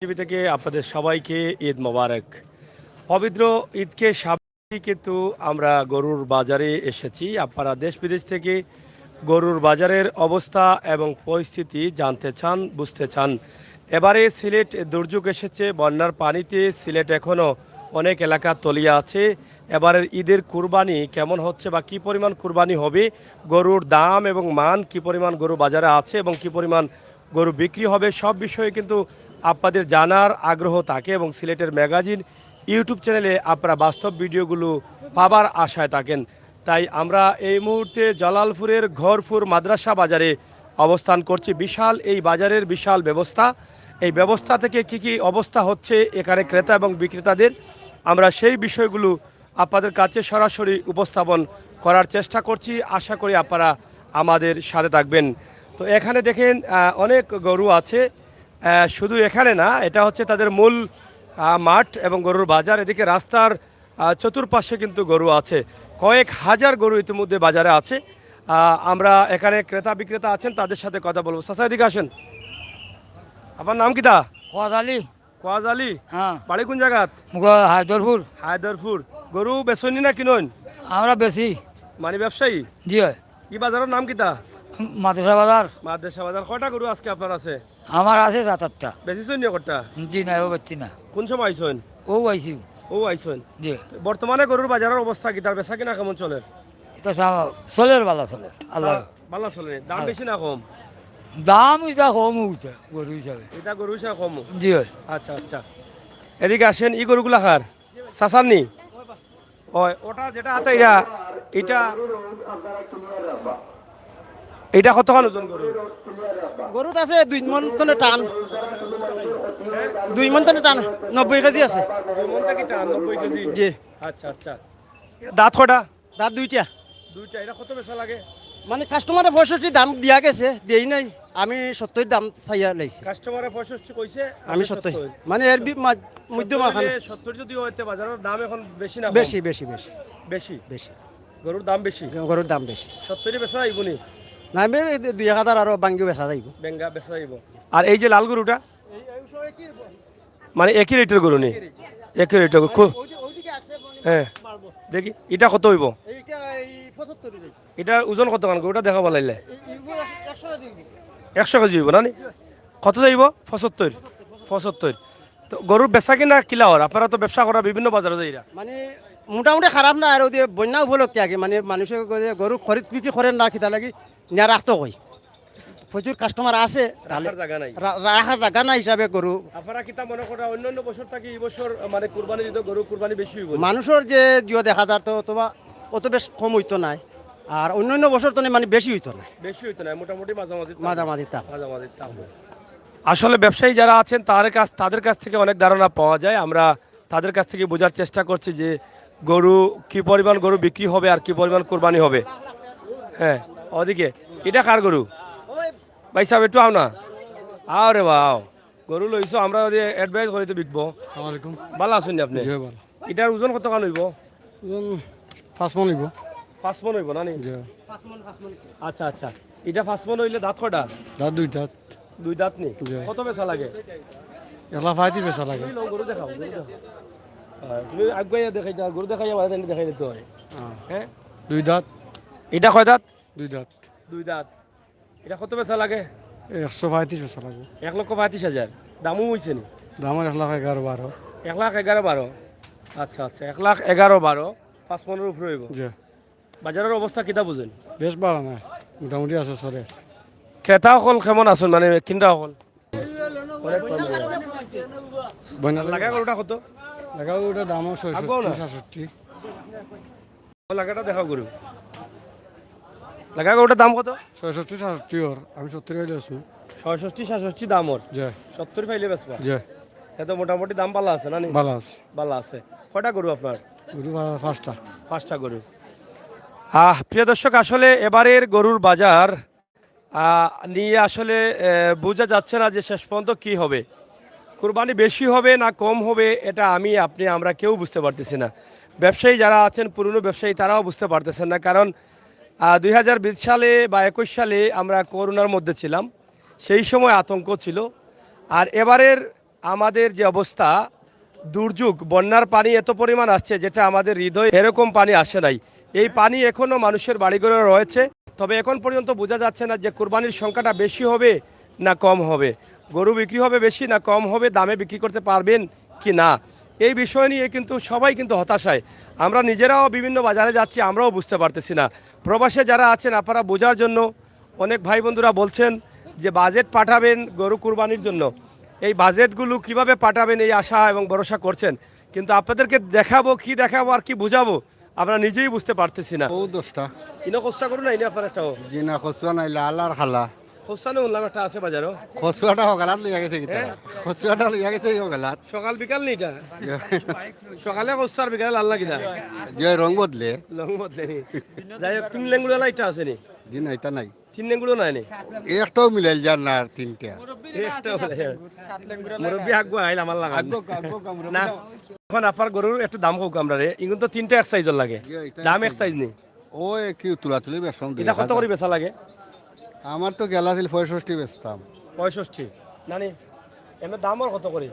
TV থেকে আপনাদের সবাইকে ঈদ মোবারক। পবিত্র ঈদকে সামনে কিন্তু আমরা গরুর বাজারে এসেছি। আপনারা দেশ বিদেশ থেকে গরুর বাজারের অবস্থা এবং পরিস্থিতি জানতে চান, বুঝতে চান। এবারে সিলেট দুর্যোগ এসেছে, বন্যার পানিতে সিলেট এখনও অনেক এলাকা তলিয়ে আছে। এবারের ঈদের কুরবানি কেমন হচ্ছে বা কী পরিমাণ কুরবানি হবে, গরুর দাম এবং মান কী পরিমাণ গরু বাজারে আছে এবং কী পরিমাণ গরু বিক্রি হবে, সব বিষয়ে কিন্তু আপনাদের জানার আগ্রহ থাকে এবং সিলেটের ম্যাগাজিন ইউটিউব চ্যানেলে আপনারা বাস্তব ভিডিওগুলো পাবার আশায় থাকেন। তাই আমরা এই মুহূর্তে জালালপুরের ঘরপুর মাদ্রাসা বাজারে অবস্থান করছি। বিশাল এই বাজারের বিশাল ব্যবস্থা, এই ব্যবস্থা থেকে কি কি অবস্থা হচ্ছে এখানে ক্রেতা এবং বিক্রেতাদের, আমরা সেই বিষয়গুলো আপনাদের কাছে সরাসরি উপস্থাপন করার চেষ্টা করছি। আশা করি আপনারা আমাদের সাথে থাকবেন। তো এখানে দেখেন অনেক গরু আছে, শুধু এখানে না, এটা হচ্ছে তাদের মূল মাঠ এবং গরুর বাজার। এদিকে রাস্তার চতুর্পাশে কিন্তু গরু আছে, কয়েক হাজার গরু ইতিমধ্যে বাজারে আছে। আমরা এখানে ক্রেতা বিক্রেতা আছেন, তাদের সাথে কথা বলবো। চাচা এদিকে আসেন, আপনার নাম কিতা? কোয়াজ আলী। কোয়াজ আলী, হ্যাঁ। বাড়ি কোন জায়গাত? হায়দরপুর। হায়দরপুর। গরু বেচনি না কিনুন? আমরা বেশি। মানে ব্যবসায়ী? জি হয়। এই বাজারের নাম কিতা? মাদ্রাসা বাজার। মাদ্রাসা বাজার। কয়টা গরু আজকে আপনার আছে? আমার আছে 7-8টা। বেশিছেন না কটা? জি না, ও বেচছি না। কোন সময় আইসেন? ও আইসি। ও আইসেন। জি। বর্তমানে গরুর বাজারের অবস্থা কি, তার বেচা কিনা কেমন চলে? এটা চলের বালা চলে আল্লাহ। ভালো চলে। দাম বেশি না কম? দাম এটা কম উঠে গরু হিসাবে। এটা গরু হিসাবে কম? জি হয়। আচ্ছা আচ্ছা, এদিকে আসেন। ই গরুগুলা খার চাচাননি? ওই ওটা যেটা হাতে এটা, এটা এটা কতখান ওজন গরু? গরুত আছে 2 মন টনে টান, 2 মন টনে টান, 90 কেজি আছে। 2 মন থেকে টান 90 কেজি? জি। আচ্ছা আচ্ছা। দাঁত কটা? দাঁত দুইটা। দুইটা। এটা কত বেচা লাগে? মানে কাস্টমারে 65 দাম দিয়া গেছে, দেই নাই, আমি 70 দাম চাইয়া লাইছি। কাস্টমারে 65 কইছে, আমি 70। মানে এর মধ্যম এখন 70 যদি হইতে বাজারের দাম এখন বেশি না কম? বেশি বেশি বেশি বেশি। বেশি। গরুর দাম বেশি? গরুর দাম বেশি। 70 বেচা আইবনি? না, আমি 2000 আরো বাঙ্গিও বেচা যাইব। বেঙ্গা বেচা আইব। আর এই যে লাল গরুটা, মানে একই রেটের গরু নেই? একই রেটের। হ্যাঁ, দেখি এটা কত হইব? এটার ওজন কত কান গরুটা দেখা পালাইলে? 100 কেজি হইব না? কত যাইব? 75। 75। তো গরুর বেচা কিনা কিলা হর? আপনারা তো ব্যবসা করা বিভিন্ন বাজারে যাইরা। মানে মোটামুটি খারাপ না, আর ওদের বন্যা উপলক্ষে আগে মানে মানুষের গরু খরিদ বিক্রি করেন না, খিতা লাগি নিয়ে রাখতো কই। প্রচুর কাস্টমার আছে, রাখার জায়গা নাই। রাখার জায়গা না হিসাবে গরু। আপনারা কিতা মনে করেন অন্যান্য বছর থেকে এই বছর মানে কুরবানি দিতে গরু কুরবানি বেশি হইব? মানুষের যে জিও দেখা যায় তো তোমার অত বেশ কম হইতো নাই, আর অন্যান্য বছর তো মানে বেশি হইতো না। বেশি হইতো না, মোটামুটি মাঝামাঝি মাঝামাঝি তা। মাঝামাঝি তা। আসলে ব্যবসায়ী যারা আছেন তাদের কাছ থেকে অনেক ধারণা পাওয়া যায়। আমরা তাদের কাছ থেকে বোঝার চেষ্টা করছি যে গরু কি পরিমাণ গরু বিক্রি হবে আর কি পরিমাণ কোরবানি হবে। হ্যাঁ, ওদিকে এটা কার গরু? ভাই সাহেব একটু আও না, আও রে বাও। গরু লইছো, আমরা যদি অ্যাডভাইস করি তো বিকবো। ভালো আছেন আপনি? এটার ওজন কত কান হইব? 5 মন হইব। 5 মন হইব না? আচ্ছা আচ্ছা। এটা 5 মন হইলে দাঁত কয়টা? দাঁত 2 দাঁত। 2 দাঁত নি? কত বেচা লাগে? এলা ফাইতি বেচা লাগে। গরু দেখাও, গরু দেখাও। তুমি আগে দেখাই দাও, গরু দেখাই যাবা, দেখাই দিতে হয়। হ্যাঁ, 2 দাঁত। এটা কয় দাঁত? 2 দাঁত। 2 দাঁত। এটা কত বেচা লাগে? 135 বেচা লাগে। 1,35,000 দামও হইছে নি? দাম 1,11,12। 1,11,12। আচ্ছা আচ্ছা, 1,11,12। 5 মনের উপরে হইব। জি। বাজারের অবস্থা কিতা বুঝেন? বেশ ভালো না, মোটামুটি আছে চলে। ক্রেতা সকল কেমন আছেন, মানে কিনরা সকল? লাগা গরুটা কত? লাগা ওটা দাম 66-67। লাগাটা দেখাও গরু। লাগা গরুটার দাম কত? 66-67 ওর, আমি 70 হইলে আছি। 65-66 দাম ওর? জি। 70 পাইলে বেচবা? জি। তো মোটামুটি দাম ভালো আছে না? ভালো আছে। ভালো আছে। কয়টা গরু আপনার? গরু 5টা। 5টা গরু। প্রিয় দর্শক, আসলে এবারের গরুর বাজার নিয়ে আসলে বোঝা যাচ্ছে না যে শেষ পর্যন্ত কী হবে। কুরবানি বেশি হবে না কম হবে, এটা আমরা কেউ বুঝতে পারতেছি না। ব্যবসায়ী যারা আছেন, পুরনো ব্যবসায়ী, তারাও বুঝতে পারতেছেন না। কারণ 2020 সালে বা 21 সালে আমরা করোনার মধ্যে ছিলাম, সেই সময় আতঙ্ক ছিল। আর এবারের আমাদের যে অবস্থা, দুর্যোগ, বন্যার পানি এত পরিমাণ আসছে যেটা আমাদের হৃদয় এরকম পানি আসে নাই। এই পানি এখনও মানুষের বাড়িঘরে রয়েছে, তবে এখন পর্যন্ত বোঝা যাচ্ছে না যে কুরবানির সংখ্যাটা বেশি হবে না কম হবে, গরু বিক্রি হবে বেশি না কম হবে, দামে বিক্রি করতে পারবেন কি না, এই বিষয় নিয়ে কিন্তু সবাই কিন্তু হতাশায়। আমরা নিজেরাও বিভিন্ন বাজারে যাচ্ছি, আমরাও বুঝতে পারতেছি না। প্রবাসে যারা আছেন আপনারা বোঝার জন্য অনেক ভাই বন্ধুরা বলছেন যে বাজেট পাঠাবেন গরু কুরবানির জন্য, এই বাজেটগুলো কিভাবে পাঠাবেন এই আশা এবং ভরসা করছেন, কিন্তু আপনাদেরকে দেখাবো আর কি বুঝাবো আমরা নিজেই বুঝতে পারতেছি না। ও 10টা ইনো খোঁজা করুন না, ইনি আপনার একটাও জিনা খসুয়া নাই লাল আর খালা খোঁজা উনলাম একটা আছে বাজারও, খসুয়াটা হগালাত লইয়া গেছে কিতা খসুয়াটা লইয়া গেছে হগালাত সকাল বিকাল নেই এটা, সকালে খোঁজা আর বিকালে লাল লাগিনা যে রং বদলে লং বদলে নি। যাই হোক, তিন লেঙ্গুলো লাইটটা আছে নি, জিনা এটা নাই তিন লেঙ্গুলো নাই নি, একটাও মিলাইল যার না আর তিনটা মুরব্বী আগুয়া আইল আমার লাগা আগো আগো কামরা না। এখন আপনার গরুর একটু দাম হোক আমরা রে, এগুলো তো তিনটা এক সাইজের লাগে, দাম এক সাইজ নেই। ও কি তুলা তুলি বেসম এটা কত করে বেচা লাগে? আমার তো গেলা ছিল 65 বেচতাম 65 নানি, এমনি দাম আর কত করে?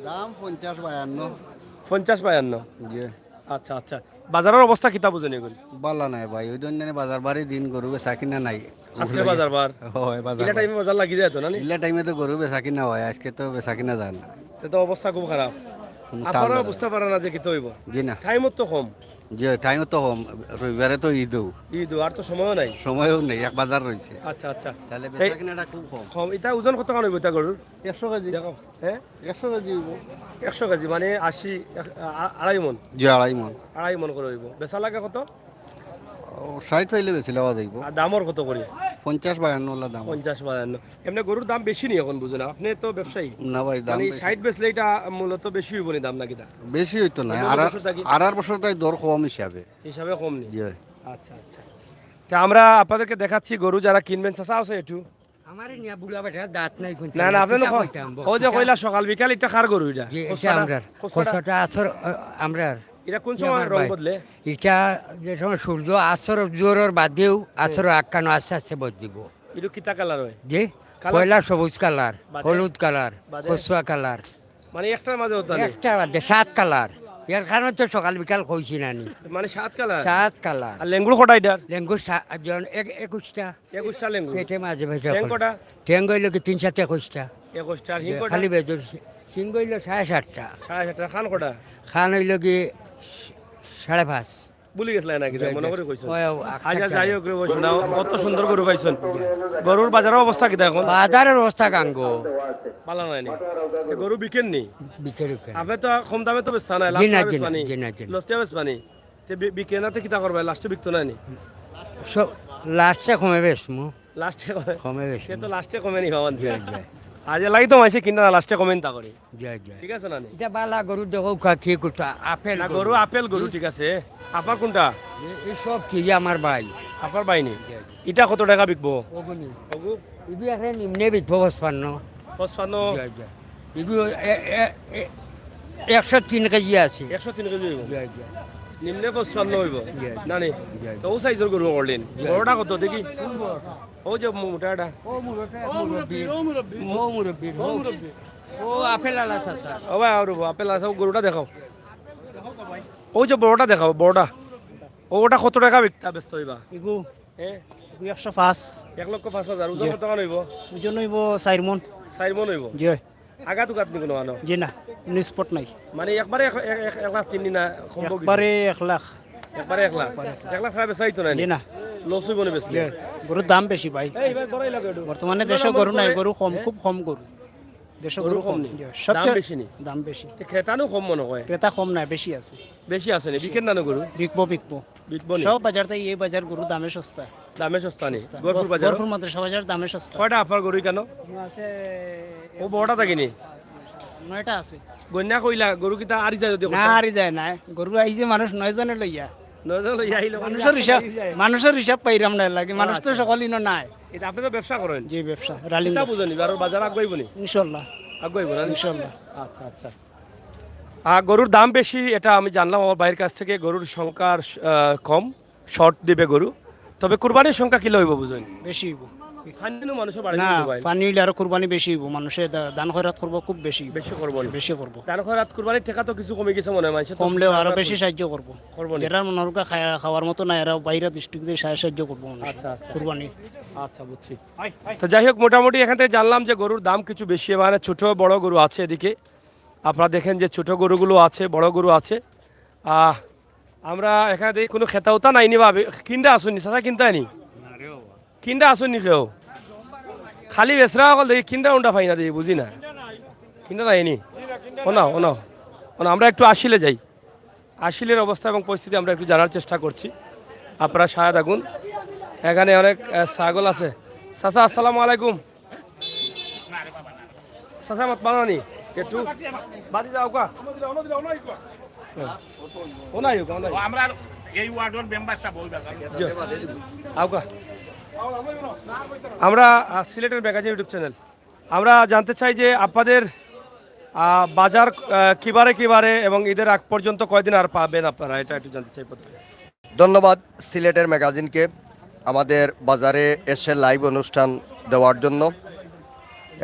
দাম 50 52 50-52। জি আচ্ছা আচ্ছা, বাজারের অবস্থা কিতা বুঝেন এগুলো? বালা নাই ভাই ওই জন্য বাজার বাড়ি দিন গরু বেচা কিনা নাই আজকে বাজার বার, হয় বাজার এটা টাইমে বাজার লাগি যায় তো নানি, ইলা টাইমে তো গরু বেচা কিনা হয় আজকে তো বেচা কিনা যায় না এটা তো অবস্থা খুব খারাপ। কোনো তাল আপনারা ধরে না। বুঝতে পারেন না যে কিতা হইব, জি না টাইমও তো কম, যে টাইম তো কম রবিবারে তো ঈদও ঈদ আর তো সময়ও নাই। সময়ও নেই এক বাজার রয়েছে আচ্ছা আচ্ছা, তাহলে এই- বেচা কিনাটা খুব কম কম। এটা ওজন কত কারণ হইব এটা গরুর? 100 কেজি দেখো, হ্যাঁ 100 কেজি হইব 100 কেজি মানে 80 আড়াই মন, যে আড়াই মন আড়াই মন করে হইব। বেচা লাগে কত? 60 পাইলে বেশি লওয়া যাইব আর দামর কত করে? 50-52 ওলা দাম 50-52। এমনি গরুর দাম বেশি নেই এখন, বুঝেন আপনি তো ব্যবসায়ী, না ভাই দাম মানে বেশি। 60 বেচলে এটা মূলত বেশি হইব নি দাম নাকি? দা বেশি হইতো না অন্য আর বছর থাকি। আর বছর তাই দর কম হিসাবে হিসাবে কম নেই। জি আচ্ছা আচ্ছা, তা আমরা আপনাদেরকে দেখাচ্ছি গরু যারা কিনবেন। চাষা আছে একটু আমার নিয়া বুড়া বেটা দাঁত নাই কোনটা না না, আপনি ও যে কইলা সকাল বিকাল এটা খার গরু এটা আমরার কষ্টটা আসর আমরার এটা কোন সময় আমার রং ভাই। বদলে? এটা যে সময় সূর্য আসর জোরের বাদেও আসর আকানো আস্তে আস্তে বদলিব এটা কিতা কালার হয়? যে কালার? পয়লা সবুজ কালার বাদে? হলুদ কালার বাদে? কসুয়া কালার মানে একটার মাঝে হতো না, একটা বাদে 7 কালার এর কারণে তো সকাল বিকাল কইছি নানি মানে 7 কালার। 7 কালার আর লেঙ্গুর কটা এটার? লেঙ্গু 21টা 21টা লেঙ্গুর। পেটে মাঝে মাঝে ঠ্যাং কটা? ঠ্যাং হইল কি 3-7 21টা 21টা। আর হিং কটা? খালি বেজর সিং হইল 7.5টা 7.5টা। খান কটা? খান হইল কি 5.5 ভুলি গেছিল নাকি মনে করে কইছো? ওই আচ্ছা যাই হোক রে, বই শোনাও, কত সুন্দর গরু পাইছেন। গরুর বাজারের অবস্থা কিতা এখন? বাজারের অবস্থা গাঙ্গো ভালো নাই নি, তে গরু বিকেন নি বিকেল আপনি তো কম দামে তো বেচতা নাই, জি না, লাস্টে জি না, বেচবানি, জি না, জি না। লস্টে বেচবানি, তে বিকে না তে কিতা করবে? লাস্টে বিকতো না নি, সব লাস্টে কমে বেশমু লাস্টে কমে সে বেশমু তো লাস্টে কমে নি ভাবান জয় জয় আজ লাগি তো মাইছে কিনা লাস্টে কমেন তা করে, জয় জয় ঠিক আছে না নি? এটা বালা গরু দেখো কি করতা আপেল না গরু আপেল গরু ঠিক আছে, আপনার কোনটা? এই সব ঠিক আমার ভাই আপনার বাইনি এটা কত টাকা বিকবো? ওগুনি ওগু ইবি এখন নিম্নে বিধব 55 55 জয় জয় ইবি 103 কেজি আছে 103 কেজি হইব, জয় জয় নিম্নে 55 হইব জি। না নি? জি। তো ও সাইজের গরু করলেন, বড়টা কত দেখি? ও যে মোটাটা, ও মুরব্বি ও মুরব্বি ও আপেল আলা চাচা ও ভাই আর আপেল আছে, ও গরুটা দেখাও, ও যে বড়টা দেখাও, বড়টা ওটা কত টাকা বিকতা ব্যস্ত হইবা? এগু হ্যাঁ 105 1,05,000। ওজন কত টাকা হইব? ওজন হইব 4 মন 4 মন হইব। জি আগা তো কাটনি কোনো আনো, জি না কোনো স্পট নাই মানে একবারে 1,03,000 না সম্ভব কিছু? একবারে 1 লাখ একবারে 1,00,000 1,00,000 ছাড়া বেচাইতো না জি না লস হইব না বেচলে? গরুর দাম বেশি ভাই এই ভাই বড়াই লাগে একটু। বর্তমানে দেশে গরু নাই গরু কম খুব কম গরু দেশে গরু গরু কম কম নি? জি, দাম সবচেয়ে বেশি নি? দাম বেশি তে ক্রেতানো কম মনে হয়, ক্রেতা কম নাই বেশি আছে বেশি আছে নি? বিকেন না গরু বিকবো বিকবো নি? সব বাজার থেকে এই বাজার গরু দামে সস্তা দামে সস্তা নি? গরুর বাজার গরুর মাদ্রাসা বাজার দামে সস্তা কয়টা আপনার গরু কেন? আছে ও বড়টা থাকিনি 9টা আছে গন্যা কইলা গরু কিতা আরি যায় যদি না হারি যায় না গরু আইছে মানুষ 9 জনে লইয়া নজর লইয়া আইলো মানুষের হিসাব পাইরাম না লাগে মানুষ তো সকলিন নাই এটা আপনি তো ব্যবসা করেন, যে ব্যবসা রালিং কিতা বুঝনি আর বাজার আগাইব নি? ইনশাল্লাহ আগাইব না ইনশাল্লাহ আচ্ছা আচ্ছা। গরুর দাম বেশি এটা আমি জানলাম আমার ভাইয়ের কাছ থেকে। গরুর সংখ্যার কম, শর্ট দিবে গরু, তবে কুরবানির সংখ্যা কিলো হইব বুঝুন? বেশি হইব খান্দিনও মানুষের বাড়ি না ভাই পানি হইলে আরো কুরবানি বেশি হইব মানুষে দান খয়রাত করবো খুব বেশি বেশি করবো না। বেশি করবো তার রাত কুরবানির টাকা তো কিছু কমে গেছে মনে হয় মানুষের তো কমলেও আরো কিছু বেশি সাহায্য করবো করবো নি? যারা মনোরকা খাওয়ার মতো না এরা বাইরে ডিস্ট্রিক্ট দিয়ে সাহায্য করবো মানুষ আচ্ছা, আচ্ছা। কুরবানি আচ্ছা বুঝছি। তো যাই হোক মোটামুটি এখান থেকে জানলাম যে গরুর দাম কিছু বেশি, মানে ছোট বড় গরু আছে এদিকে। আপনারা দেখেন যে ছোট গরুগুলো আছে, বড় গরু আছে। আমরা এখানে দেখি কোনো খেতাওতা নাইনি বা কিনটা আসুননি সাথে কিনতে আনি কিনটা আসুননি কেউ খালি বেসরা অকল দেখি কিনটা উন্টা পাই না দেখি বুঝি না কিনটা নাইনি ওনা আমরা একটু আসিলে যাই, আসিলের অবস্থা এবং পরিস্থিতি আমরা একটু জানার চেষ্টা করছি। আপনারা সায়া থাকুন। এখানে অনেক ছাগল আছে। চাচা আসসালামু আলাইকুম। চাচা মত বানানি একটু বাদি যাও কা ওনাই আমরা এই ওয়ার্ডের মেম্বার সাহেব বলবেন আউকা আমরা সিলেটের ম্যাগাজিন ইউটিউব চ্যানেল। আমরা জানতে চাই যে আপনাদের বাজার কিবারে এবং ঈদের আগ পর্যন্ত কয়দিন আর পাবেন আপনারা, এটা একটু জানতে চাই প্রথমে। ধন্যবাদ সিলেটের ম্যাগাজিনকে আমাদের বাজারে এসে লাইভ অনুষ্ঠান দেওয়ার জন্য,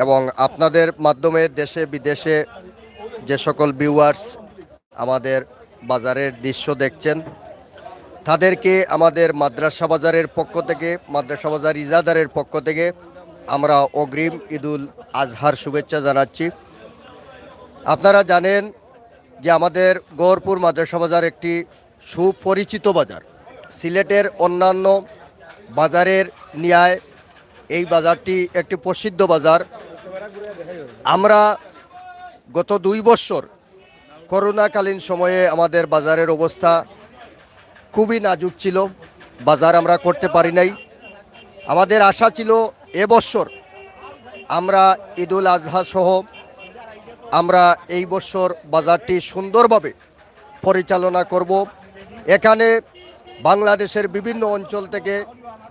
এবং আপনাদের মাধ্যমে দেশে বিদেশে যে সকল ভিউয়ার্স আমাদের বাজারের দৃশ্য দেখছেন তাদেরকে আমাদের মাদ্রাসা বাজারের পক্ষ থেকে, মাদ্রাসা বাজার ইজাদারের পক্ষ থেকে আমরা অগ্রিম ঈদুল আজহার শুভেচ্ছা জানাচ্ছি। আপনারা জানেন যে আমাদের গৌরপুর মাদ্রাসা বাজার একটি সুপরিচিত বাজার। সিলেটের অন্যান্য বাজারের ন্যায় এই বাজারটি একটি প্রসিদ্ধ বাজার। আমরা গত 2 বছর করোনাকালীন সময়ে আমাদের বাজারের অবস্থা খুবই নাজুক ছিল, বাজার আমরা করতে পারি নাই। আমাদের আশা ছিল এবছর আমরা ঈদুল আজহা সহ আমরা এই বছর বাজারটি সুন্দরভাবে পরিচালনা করব। এখানে বাংলাদেশের বিভিন্ন অঞ্চল থেকে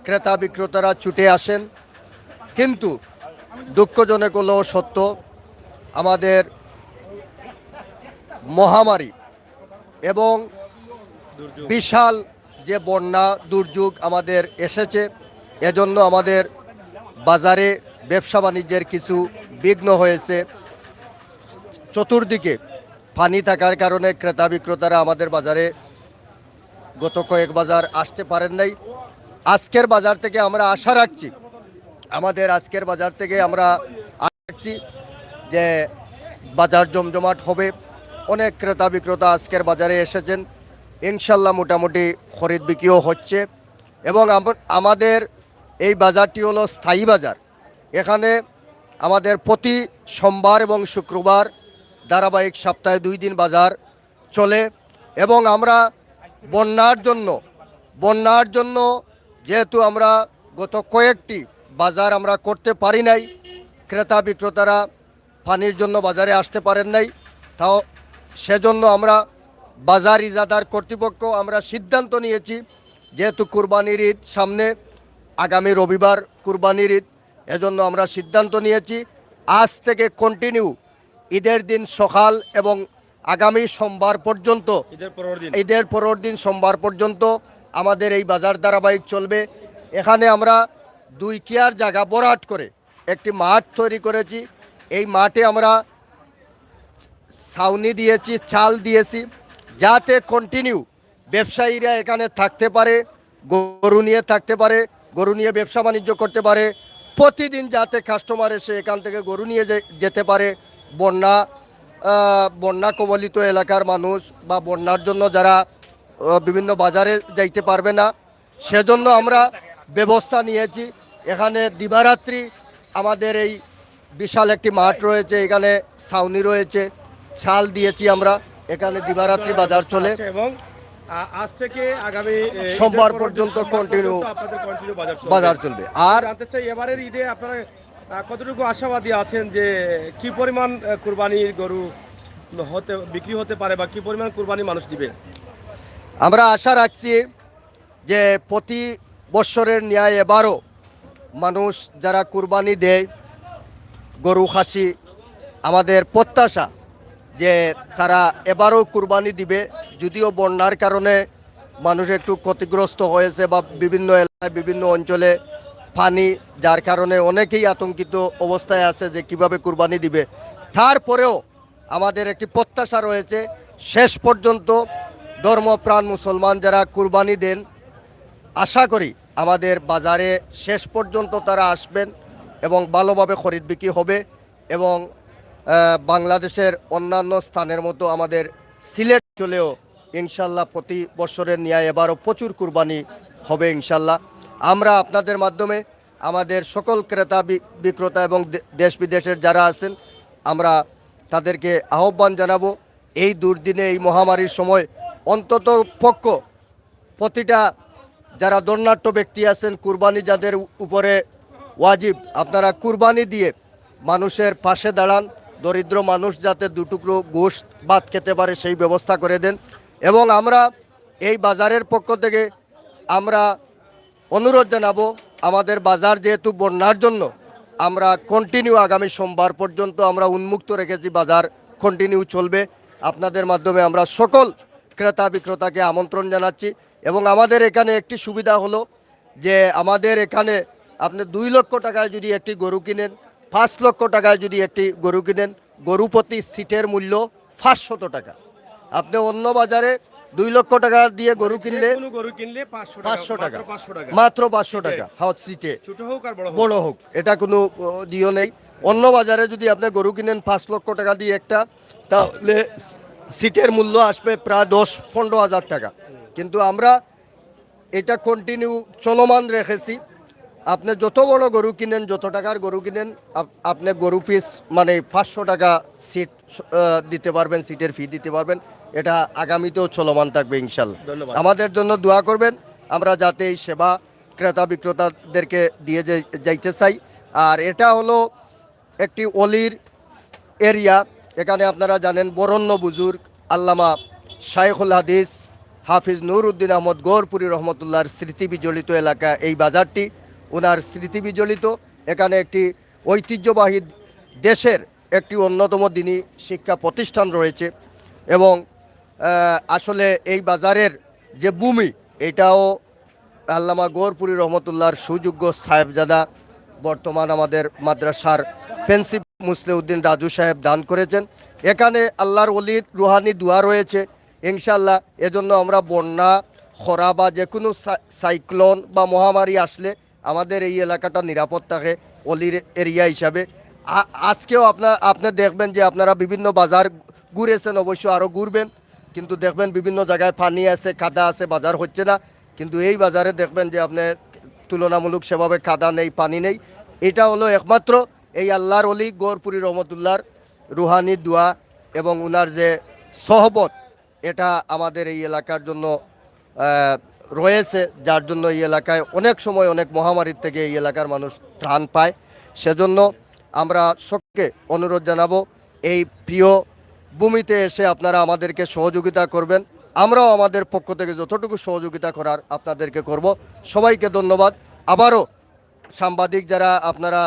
ক্রেতা বিক্রেতারা ছুটে আসেন, কিন্তু দুঃখজনক হলেও সত্য আমাদের মহামারী এবং বিশাল যে বন্যা দুর্যোগ আমাদের এসেছে, এজন্য আমাদের বাজারে ব্যবসা বাণিজ্যের কিছু বিঘ্ন হয়েছে। চতুর্দিকে পানি থাকার কারণে ক্রেতা বিক্রেতারা আমাদের বাজারে গত কয়েক বাজার আসতে পারেন নাই। আজকের বাজার থেকে আমরা আশা রাখছি, আমাদের আজকের বাজার থেকে আমরা আশা রাখছি যে বাজার জমজমাট হবে। অনেক ক্রেতা বিক্রেতা আজকের বাজারে এসেছেন, ইনশাল্লাহ মোটামুটি খরিদ বিক্রিও হচ্ছে। এবং আমাদের এই বাজারটি হলো স্থায়ী বাজার। এখানে আমাদের প্রতি সোমবার এবং শুক্রবার ধারাবাহিক সপ্তাহে 2 দিন বাজার চলে। এবং আমরা বন্যার জন্য যেহেতু আমরা গত কয়েকটি বাজার আমরা করতে পারি নাই, ক্রেতা বিক্রেতারা পানির জন্য বাজারে আসতে পারেন নাই, তাও সেজন্য আমরা বাজার ইজাদার কর্তৃপক্ষ আমরা সিদ্ধান্ত নিয়েছি, যেহেতু কুরবানির ঈদ সামনে, আগামী রবিবার কুরবানির ঈদ, এজন্য আমরা সিদ্ধান্ত নিয়েছি আজ থেকে কন্টিনিউ ঈদের দিন সকাল এবং আগামী সোমবার পর্যন্ত, ঈদের পরের দিন সোমবার পর্যন্ত আমাদের এই বাজার ধারাবাহিক চলবে। এখানে আমরা 2 কিয়ার জায়গা ভরাট করে একটি মাঠ তৈরি করেছি। এই মাঠে আমরা ছাউনি দিয়েছি, চাল দিয়েছি, যাতে কন্টিনিউ ব্যবসায়ীরা এখানে থাকতে পারে, গরু নিয়ে থাকতে পারে, গরু নিয়ে ব্যবসা বাণিজ্য করতে পারে। প্রতিদিন যাতে কাস্টমার এসে এখান থেকে গরু নিয়ে যেতে পারে। বন্যা কবলিত এলাকার মানুষ বা বন্যার জন্য যারা বিভিন্ন বাজারে যাইতে পারবে না, সেজন্য আমরা ব্যবস্থা নিয়েছি। এখানে দিবারাত্রি আমাদের এই বিশাল একটি মাঠ রয়েছে, এখানে ছাউনি রয়েছে, ছাল দিয়েছি আমরা, এখানে দিবারাত্রি বাজার চলে এবং আজ থেকে আগামী সোমবার পর্যন্ত কন্টিনিউ বাজার চলবে। আর জানতে চাই এবারের ঈদে আপনারা কতটুকু আশাবাদী আছেন যে কি পরিমাণ কুরবানির গরু বিক্রি হতে পারে বা কি পরিমাণ কুরবানি মানুষ দিবে? আমরা আশা রাখছি যে প্রতি বৎসরের ন্যায় এবারও মানুষ যারা কুরবানি দেয় গরু খাসি, আমাদের প্রত্যাশা যে তারা এবারও কুরবানি দিবে। যদিও বন্যার কারণে মানুষ একটু ক্ষতিগ্রস্ত হয়েছে বা বিভিন্ন এলাকায় বিভিন্ন অঞ্চলে পানি, যার কারণে অনেকেই আতঙ্কিত অবস্থায় আছে যে কিভাবে কুরবানি দিবে। তারপরেও আমাদের একটি প্রত্যাশা রয়েছে, শেষ পর্যন্ত ধর্মপ্রাণ মুসলমান যারা কুরবানি দেন, আশা করি আমাদের বাজারে শেষ পর্যন্ত তারা আসবেন এবং ভালোভাবে খরিদ বিক্রি হবে এবং বাংলাদেশের অন্যান্য স্থানের মতো আমাদের সিলেট চলেও ইনশাল্লাহ প্রতি বছরের ন্যায় এবারও প্রচুর কুরবানি হবে ইনশাল্লাহ। আমরা আপনাদের মাধ্যমে আমাদের সকল ক্রেতা বিক্রেতা এবং দেশ বিদেশের যারা আছেন, আমরা তাদেরকে আহ্বান জানাবো, এই দুর্দিনে এই মহামারীর সময় অন্তত পক্ষ প্রতিটা যারা দণ্ডাঢ্য ব্যক্তি আছেন, কুরবানি যাদের উপরে ওয়াজিব, আপনারা কুরবানি দিয়ে মানুষের পাশে দাঁড়ান, দরিদ্র মানুষ যাতে দুটুকরো গোশত ভাত খেতে পারে সেই ব্যবস্থা করে দেন। এবং আমরা এই বাজারের পক্ষ থেকে আমরা অনুরোধ জানাবো, আমাদের বাজার যেহেতু বন্যার জন্য আমরা কন্টিনিউ আগামী সোমবার পর্যন্ত আমরা উন্মুক্ত রেখেছি, বাজার কন্টিনিউ চলবে। আপনাদের মাধ্যমে আমরা সকল ক্রেতা বিক্রেতাকে আমন্ত্রণ জানাচ্ছি। এবং আমাদের এখানে একটি সুবিধা হলো যে আমাদের এখানে আপনি 2 লক্ষ টাকায় যদি একটি গরু কিনেন, 5 লক্ষ টাকায় যদি একটি গরু কিনেন, গরু প্রতি সিটের মূল্য 500 টাকা। আপনি অন্য বাজারে 2 লক্ষ টাকা দিয়ে গরু কিনলে কোনো গরু কিনলে 500 টাকা, মাত্র 500 টাকা, মাত্র 500 টাকা হাউস সিটে, ছোট হোক আর বড় হোক, এটা কোনো দিও নেই। অন্য বাজারে যদি আপনি গরু কিনেন 5 লক্ষ টাকা দিয়ে একটা, তাহলে সিটের মূল্য আসবে প্রায় 10-15 হাজার টাকা। কিন্তু আমরা এটা কন্টিনিউ চলমান রেখেছি। আপনি যত বড় গরু কিনেন, যত টাকার গরু কিনেন, আপনি গরু পিস মানে 500 টাকা সিট দিতে পারবেন, সিটের ফি দিতে পারবেন। এটা আগামীতেও চলমান থাকবে ইনশাল্লাহ। আমাদের জন্য দোয়া করবেন, আমরা যাতে এই সেবা ক্রেতা বিক্রেতাদেরকে দিয়ে যাইতে চাই। আর এটা হলো একটি অলির এরিয়া। এখানে আপনারা জানেন বরণ্য বুজুর্গ আল্লামা শাইখুল হাদিস হাফিজ নুরউদ্দিন আহমদ গৌরপুরী রহমতুল্লাহর স্মৃতি বিজড়িত এলাকা এই বাজারটি, ওনার স্মৃতি বিজড়িত। এখানে একটি ঐতিহ্যবাহী দেশের একটি অন্যতম দিনী শিক্ষা প্রতিষ্ঠান রয়েছে এবং আসলে এই বাজারের যে ভূমি, এটাও আল্লামা গৌরপুরী রহমতুল্লাহর সুযোগ্য সাহেবজাদা বর্তমান আমাদের মাদ্রাসার প্রিন্সিপাল মুসলিউদ্দিন রাজু সাহেব দান করেছেন। এখানে আল্লাহর ওলির রুহানি দোয়া রয়েছে ইনশাল্লাহ। এজন্য আমরা বন্যা, খরা বা যে কোনো সাইক্লোন বা মহামারী আসলে আমাদের এই এলাকাটা নিরাপদ থাকে অলির এরিয়া হিসাবে। আজকেও আপনি দেখবেন যে আপনারা বিভিন্ন বাজার ঘুরেছেন, অবশ্য আরও ঘুরবেন, কিন্তু দেখবেন বিভিন্ন জায়গায় পানি আছে, কাদা আছে, বাজার হচ্ছে না। কিন্তু এই বাজারে দেখবেন যে আপনার তুলনামূলক সেভাবে কাদা নেই, পানি নেই। এটা হলো একমাত্র এই আল্লাহর ওলি গৌরপুরী রহমতুল্লাহর রুহানি দোয়া এবং উনার যে সহবত, এটা আমাদের এই এলাকার জন্য রয়েছে, যার জন্য এই এলাকায় অনেক সময় অনেক মহামারীর থেকে এই এলাকার মানুষ ত্রাণ পায়। সেজন্য আমরা সকলকে অনুরোধ জানাবো, এই প্রিয় ভূমিতে এসে আপনারা আমাদেরকে সহযোগিতা করবেন। আমরাও আমাদের পক্ষ থেকে যতটুকু সহযোগিতা করার আপনাদেরকে করব। সবাইকে ধন্যবাদ। আবারও সাংবাদিক যারা আপনারা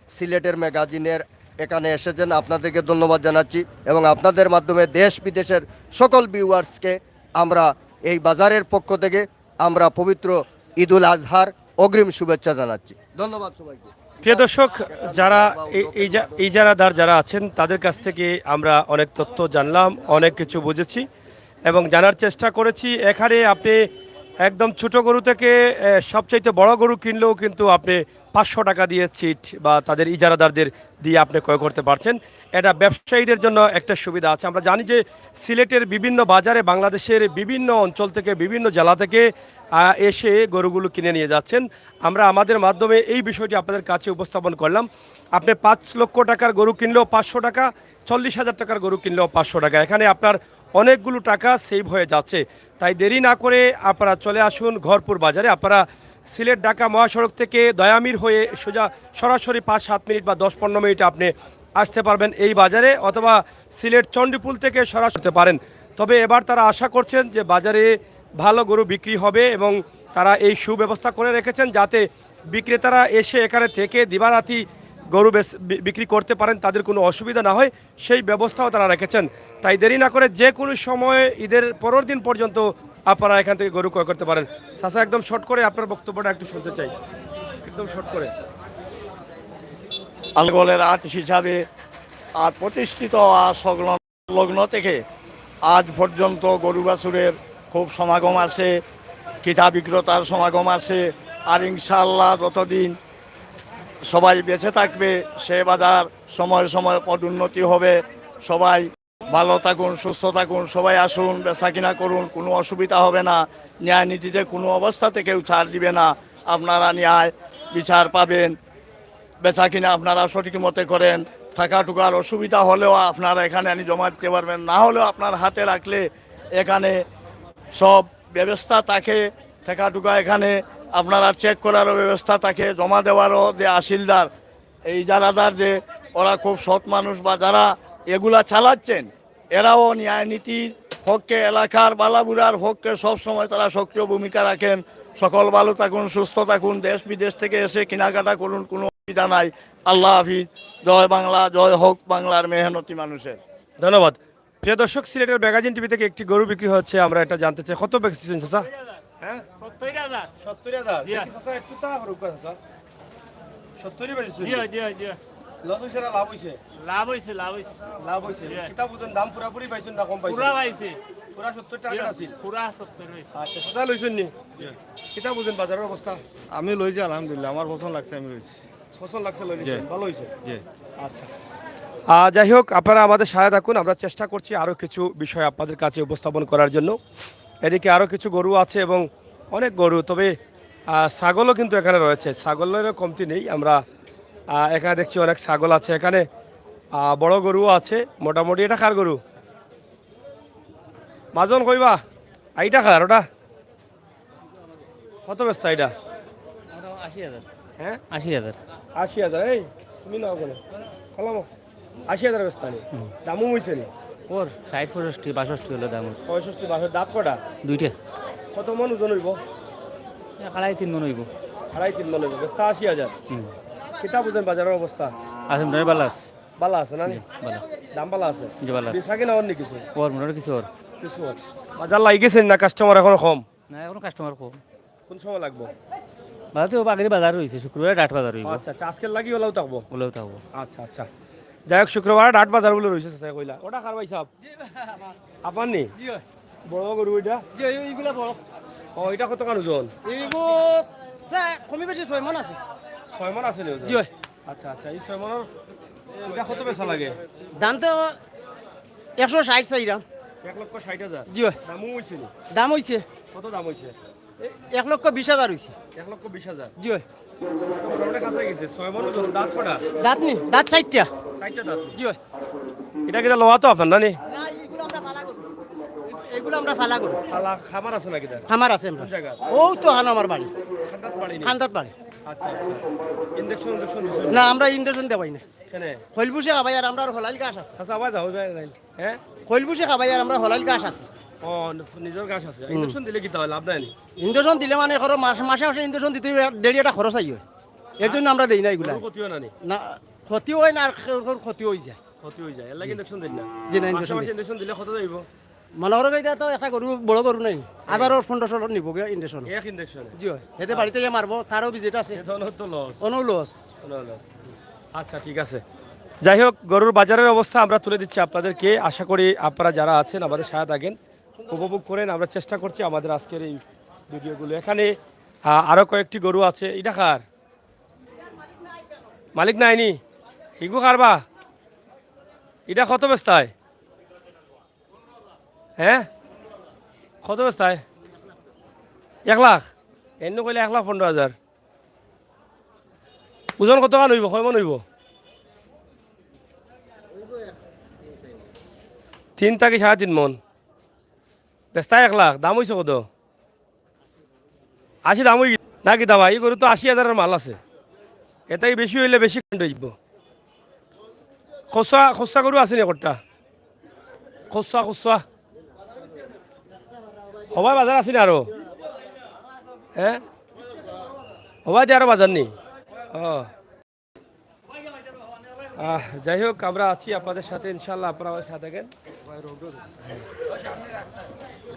সিলেটের ম্যাগাজিনের এখানে এসেছেন, আপনাদেরকে ধন্যবাদ জানাচ্ছি এবং আপনাদের মাধ্যমে দেশ বিদেশের সকল ভিউয়ার্সকে আমরা এই বাজারের পক্ষ থেকে আমরা পবিত্র ঈদুল আজহার অগ্রিম শুভেচ্ছা জানাচ্ছি। ধন্যবাদ সবাইকে। প্রিয় দর্শক, যারা ইজারাদার যারা আছেন তাদের কাছ থেকে আমরা অনেক তথ্য জানলাম, অনেক কিছু বুঝেছি এবং জানার চেষ্টা করেছি। এখানে আপনি একদম ছোট গরু থেকে সবচাইতে বড় গরু কিনলেও কিন্তু আপনি 500 টাকা দিয়ে সিট বা তাদের ইজারাদারদের দিয়ে আপনি ক্রয় করতে পারছেন। এটা ব্যবসায়ীদের জন্য একটা সুবিধা আছে। আমরা জানি যে সিলেটের বিভিন্ন বাজারে বাংলাদেশের বিভিন্ন অঞ্চল থেকে, বিভিন্ন জেলা থেকে এসে গরুগুলো কিনে নিয়ে যাচ্ছেন। আমরা আমাদের মাধ্যমে এই বিষয়টি আপনাদের কাছে উপস্থাপন করলাম। আপনি 5 লক্ষ টাকার গরু কিনলেও 500 টাকা, 40,000 টাকার গরু কিনলেও 500 টাকা। এখানে আপনার অনেকগুলো টাকা সেভ হয়ে যাচ্ছে। তাই দেরি না করে আপনারা চলে আসুন ঘরপুর বাজারে। আপনারা সিলেট ঢাকা মহাসড়ক থেকে দয়ামির হয়ে সোজা সরাসরি 5-7 মিনিট বা 10-15 মিনিট আপনি আসতে পারবেন এই বাজারে, অথবা সিলেট চণ্ডীপুল থেকে সরাসরি আসতে পারেন। তবে এবার তারা আশা করছেন যে বাজারে ভালো গরু বিক্রি হবে এবং তারা এই সুব্যবস্থা করে রেখেছেন যাতে বিক্রেতারা এসে এখানে থেকে দিবারাতি গরু বিক্রি করতে পারেন, তাদের কোনো অসুবিধা না হয় সেই ব্যবস্থাও তারা রেখেছেন। তাই দেরি না করে যে কোনো সময় ঈদের পরের দিন পর্যন্ত আপনারা এখান থেকে গরু ক্রয় করতে পারেন। চাচা, একদম শর্ট করে আপনার বক্তব্যটা একটু শুনতে চাই। একদম শর্ট করে। আলগোলের আর্ট হিসাবে আর প্রতিষ্ঠিত আর সংলগ্ন থেকে আজ পর্যন্ত গরু বাছুরের খুব সমাগম আছে, কিতা বিক্রেতার সমাগম আছে। আর ইনশাআল্লাহ যতদিন সবাই বেঁচে থাকবে সে বাজার সময় সময় পদোন্নতি হবে। সবাই ভালো থাকুন, সুস্থ থাকুন, সবাই আসুন, বেচা কিনা করুন, কোনো অসুবিধা হবে না। ন্যায় নীতিতে কোনো অবস্থাতে কেউ ছাড় দিবে না। আপনারা ন্যায় বিচার পাবেন, বেচা কিনা আপনারা সঠিক মতে করেন। টাকা টুকার অসুবিধা হলেও আপনারা এখানে আনি জমা দিতে পারবেন, না হলেও আপনার হাতে রাখলে এখানে সব ব্যবস্থা থাকে। টাকা টুকা এখানে আপনারা চেক করারও ব্যবস্থা থাকে, জমা দেওয়ারও যে আসিলদার এই যারাদার যে ওরা খুব সৎ মানুষ বা যারা এগুলা চালাচ্ছেন এরাও ন্যায় নীতির পক্ষে, এলাকার বালাবুড়ার পক্ষে সবসময় তারা সক্রিয় ভূমিকা রাখেন। সকল ভালো থাকুন, সুস্থ থাকুন, দেশ বিদেশ থেকে এসে কেনাকাটা করুন, কোনো অসুবিধা নাই। আল্লাহ হাফিজ। জয় বাংলা, জয় হোক বাংলার মেহনতি মানুষের। ধন্যবাদ। প্রিয় দর্শক, সিলেটের ম্যাগাজিন টিভি থেকে একটি গরু বিক্রি হচ্ছে, আমরা এটা জানতে চাই। কত বেচছেন চাচা? হ্যাঁ 70,000 70,000। চাচা একটু তা রুকা চাচা 70 বেচছেন? জি লস হইছে না লাভ হইছে? লাভ হইছে লাভ হইছে লাভ হইছে। কিতা বুঝেন দাম পুরাপুরি পাইছেন না কম পাইছেন? পুরা পাইছে পুরা 70 টাকা আছিল। পুরা 70 হইছে। আচ্ছা চাচা লইছেন নি? কিতা বুঝেন বাজারের অবস্থা? আমি লইছি আলহামদুলিল্লাহ, আমার পছন্দ লাগছে, আমি লইছি। ফসল লাগছে লই নিছেন, ভালো হইছে। আচ্ছা যাই হোক, আপনারা আমাদের সাথে থাকুন, আমরা চেষ্টা করছি আরও কিছু বিষয় আপনাদের কাছে উপস্থাপন করার জন্য। এদিকে আরও কিছু গরু আছে এবং অনেক গরু, তবে ছাগলও কিন্তু এখানে রয়েছে, ছাগলেরও কমতি নেই। আমরা এখানে দেখছি অনেক ছাগল আছে, এখানে বড় গরুও আছে মোটামুটি। এটা কার গরু? মাজন কইবা এইটা কার? ওটা কত ব্যস্ত? এটা 80,000। হ্যাঁ 80,000। 80,000। এই তুমি নাও কেন কলাম 80,000 ব্যস্ত নেই, দামও হয়েছে নি ওর 60, 65, 62 হলো দাম। 65 বাসের দাঁত কটা? দুইটা। কত মন ওজন হইব? 2.5-3 মন হইব। 2.5-3 মন হইব। ব্যস্ত 80,000। কিতা বুঝেন বাজারের অবস্থা? আছে মোটামুটি বালাস। বালা আছে না? বালাস। দাম বালা আছে? জি বালাস। বেচা কিনা অন্য কিছু? ওর মোটামুটি কিছু ওর। কিছু আছে। বাজার লাগিয়েছেন না? কাস্টমার এখনো কম? না এখন কাস্টমার কম। কোন সময় লাগবো? বাজার তো আগে বাজার রয়েছে, শুক্রবার ডাট বাজার হইব। আচ্ছা আচ্ছা, আজকের লাগি ওলাও থাকবো? ওলাও থাকবো। আচ্ছা আচ্ছা, যাই হোক শুক্রবার ডাট বাজার বলে রয়েছে চাচা কইলা। ওটা কার ভাই সাহেব? আপনার নি? বড় গরু এটা? জি এইগুলা বড়। ও এটা কত কান ওজন? এইবোৰ প্রায় কমি বেশি 6 মন আছে। 6 মন আছে নি ওজন? জি। আচ্ছা আচ্ছা, এই 6 মনের এটা কত বেচা লাগে? দাম তো 160 চাইরা। 1,60,000। জি দামও হয়েছে নি? দাম হইছে কত দাম হয়েছে? 1,20,000 হইছে। 1,20,000। জি মোটামুটি কাছে গেছে। 6 মন ওজন, দাঁত কটা? দাঁত নি দাঁত 60টা। 60টা দাঁত। জি এটা কিটা লোয়া তো আপনার না নি? না এইগুলো আমরা ফালা করব। এগুলো আমরা ফালা করব। খালা খামার আছে নাকি তার? খামার আছে আমরা। কোন জায়গা? ও তো হানো আমার বাড়ি। খান্দাত বাড়ি নি? খান্দাত বাড়ি। আচ্ছা আচ্ছা, ইনজেকশন দিছেন? না আমরা ইন্ডাকশন দেবাই না। কেন? খৈলবুসে খাবাই আর আমরা হলাইল গাছ আছে। চাচা আবার যাও হ্যাঁ? খৈলবুসে খাবাই আর আমরা হলাইল গাছ আছে। ও নিজের গাছ আছে। ইনজেকশন দিলে কি তাহলে লাভ নাই নি? ইন্ডাকশন দিলে মানে খরচ মাসে মাসে ইন্ডাকশন দিতে দেরি একটা খরচ আই হয়। এর জন্য আমরা দেই না এগুলা। গরু ক্ষতিও না নি? না ক্ষতি হয় না আর ক্ষতি হয়ে যায়। ক্ষতি হয়ে যায়, এর লাগে ইনজেকশন দিন না? জি না মাসে ইন্ডাকশন মাসে ইনজেকশন দিলে কত যাইব? মানুহৰ কেইটা তো এটা গরু বড় গরু নাই 1500 নিবগে ইন্ডাকশন। এক ইনজেকশনে? জি হয় এতে বাড়িতে গিয়ে মারবো তারও বিজেট আছে। এ ধরনের তো লস। কোনো লস। আচ্ছা ঠিক আছে, যাই হোক গরুর বাজারের অবস্থা আমরা তুলে দিচ্ছি আপনাদেরকে। আশা করি আপনারা যারা আছেন আমাদের সাথে থাকেন, উপভোগ করেন। আমরা চেষ্টা করছি আমাদের আজকের এই ভিডিওগুলো। এখানে আরও কয়েকটি গরু আছে। এটা কার? মালিক নাইনি? হিগু কারবা? এটা কত বেস্তায়? হ্যাঁ কত বেস্তায়? 1 লাখ? এন্ন কইলে 1,15,000। ওজন কত কান হইব? কয় মন হইব? 3 থেকে 3.5 মন। বেস্তায় 1 লাখ, দাম হয়েছে কত? 80 দাম হয়ে নাকি দাম? এই গরু তো 80,000-এর মাল আছে। এটাই বেশি হইলে বেশি কাণ্ড হইব। খসা খসা গরু আছে নি একটা? খসা খসা সবাই বাজার আছে নি আরো? হ্যাঁ সবাই দিয়ে আরো বাজার নেই? যাই হোক আমরা আছি আপনাদের সাথে, ইনশাল্লাহ আপনারা আমাদের সাথে থাকেন।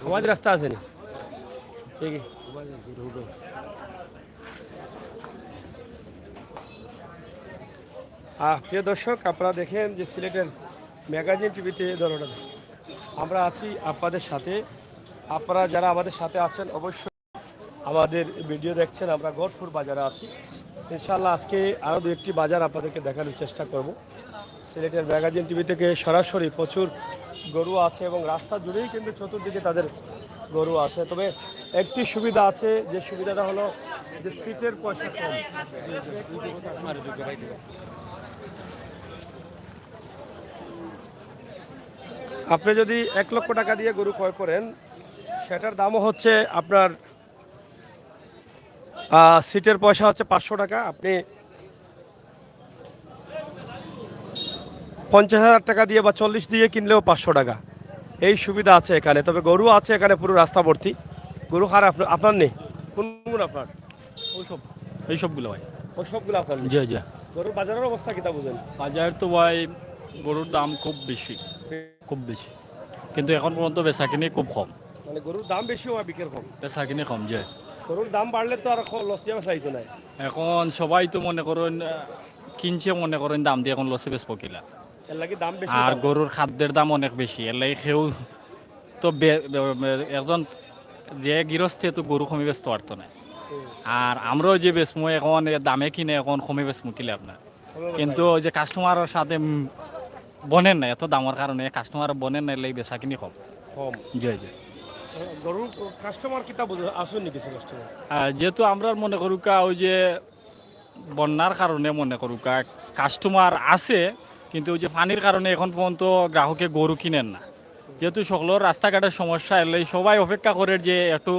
আমাদের রাস্তা আছে নি? ঠিক প্রিয় দর্শক, আপনারা দেখেন যে সিলেটের ম্যাগাজিন টিভিতে দরটা আমরা আছি আপনাদের সাথে। আপনারা যারা আমাদের সাথে আছেন অবশ্যই আমাদের ভিডিও দেখছেন। আমরা গড়ফুর বাজারে আছি। ইনশাআল্লাহ আজকে আরও দু একটি বাজার আপনাদেরকে দেখানোর চেষ্টা করব। সিলেটের ম্যাগাজিন টিভি থেকে সরাসরি প্রচুর গরু আছে এবং রাস্তা জুড়েই কিন্তু চতুর্দিকে তাদের গরু আছে। তবে একটি সুবিধা আছে, যে সুবিধাটা হলো যে সিটের পয়সা কম। আপনি যদি 1 লক্ষ টাকা দিয়ে গরু ক্রয় করেন, সেটার দামও হচ্ছে আপনার সিটের পয়সা হচ্ছে 500 টাকা। আপনি 50,000 টাকা দিয়ে বা 40 দিয়ে কিনলেও 500 টাকা, এই সুবিধা আছে এখানে। তবে গরু আছে এখানে পুরো রাস্তা ভর্তি গরু। খারাপ আপনার নেই? কোন আপনার? এইসবগুলো ভাই। ওই সবগুলো আপনার নেই? জি জি। গরুর বাজারের অবস্থা কিতা বুঝেন? বাজার তো ভাই গরুর দাম খুব বেশি, খুব বেশি, কিন্তু এখন পর্যন্ত বেচা কিনি খুব কম। মানে গরুর দাম বেশি হয়, বিক্রির কম। বেচা কিনি কম যে। গরুর দাম বাড়লে তো আর লস দিয়ে চাইতো নাই। এখন সবাই তো মনে করেন কিনছে, মনে করেন দাম দিয়ে এখন লসে বেচবো কিলা। এর লাগি দাম বেশি। আর গরুর খাদ্যের দাম অনেক বেশি, এর লাগে সেও তো একজন যে গৃহস্থে তো গরু কমে বেচতে পারতো না। আর আমরাও যে বেচমু এখন দামে কিনে এখন কমে বেচমু কিলে আপনার, কিন্তু ওই যে কাস্টমারের সাথে বনেন না, এত দামের কারণে কাস্টমার বনেন না, এর লাগে বেচা কিনি কম। কম। জি জি। গরুর কাস্টমার কিতা বুঝে আসেনি কিছু কাস্টমার? যেহেতু আমরা মনে করুকা ওই যে বন্যার কারণে মনে করুকা কাস্টমার আছে, কিন্তু ওই যে পানির কারণে এখন পর্যন্ত গ্রাহকে গরু কিনেন না। যেহেতু সকলের রাস্তাঘাটের সমস্যা এলে সবাই অপেক্ষা করে যে একটু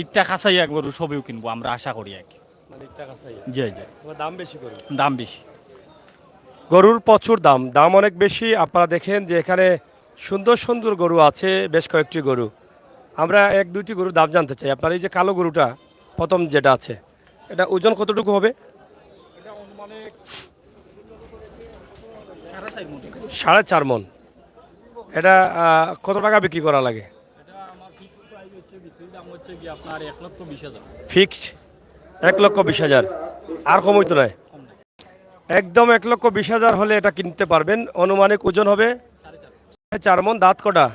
ইটটা খাঁচাইয়া গরু সবেও কিনবো, আমরা আশা করি আর কি। মানে টাকা চাই। জি জি। দাম বেশি করে। দাম বেশি। গরুর প্রচুর দাম, দাম অনেক বেশি। আপনারা দেখেন যে এখানে সুন্দর সুন্দর গরু আছে, বেশ কয়েকটি গরু। আমরা 1-2টি গরুর দাম জানতে চাই। আপনার এই যে কালো গরুটা প্রথম যেটা আছে, এটা ওজন কতটুকু হবে? 4.5 মণ। এটা কত টাকা বিক্রি করা লাগে? আপনার 1,20,000 ফিক্সড 1,20,000, আর কম হইতো নয়? একদম 1,20,000 হলে এটা কিনতে পারবেন। আনুমানিক ওজন হবে 4 মণ। দাঁত কটা?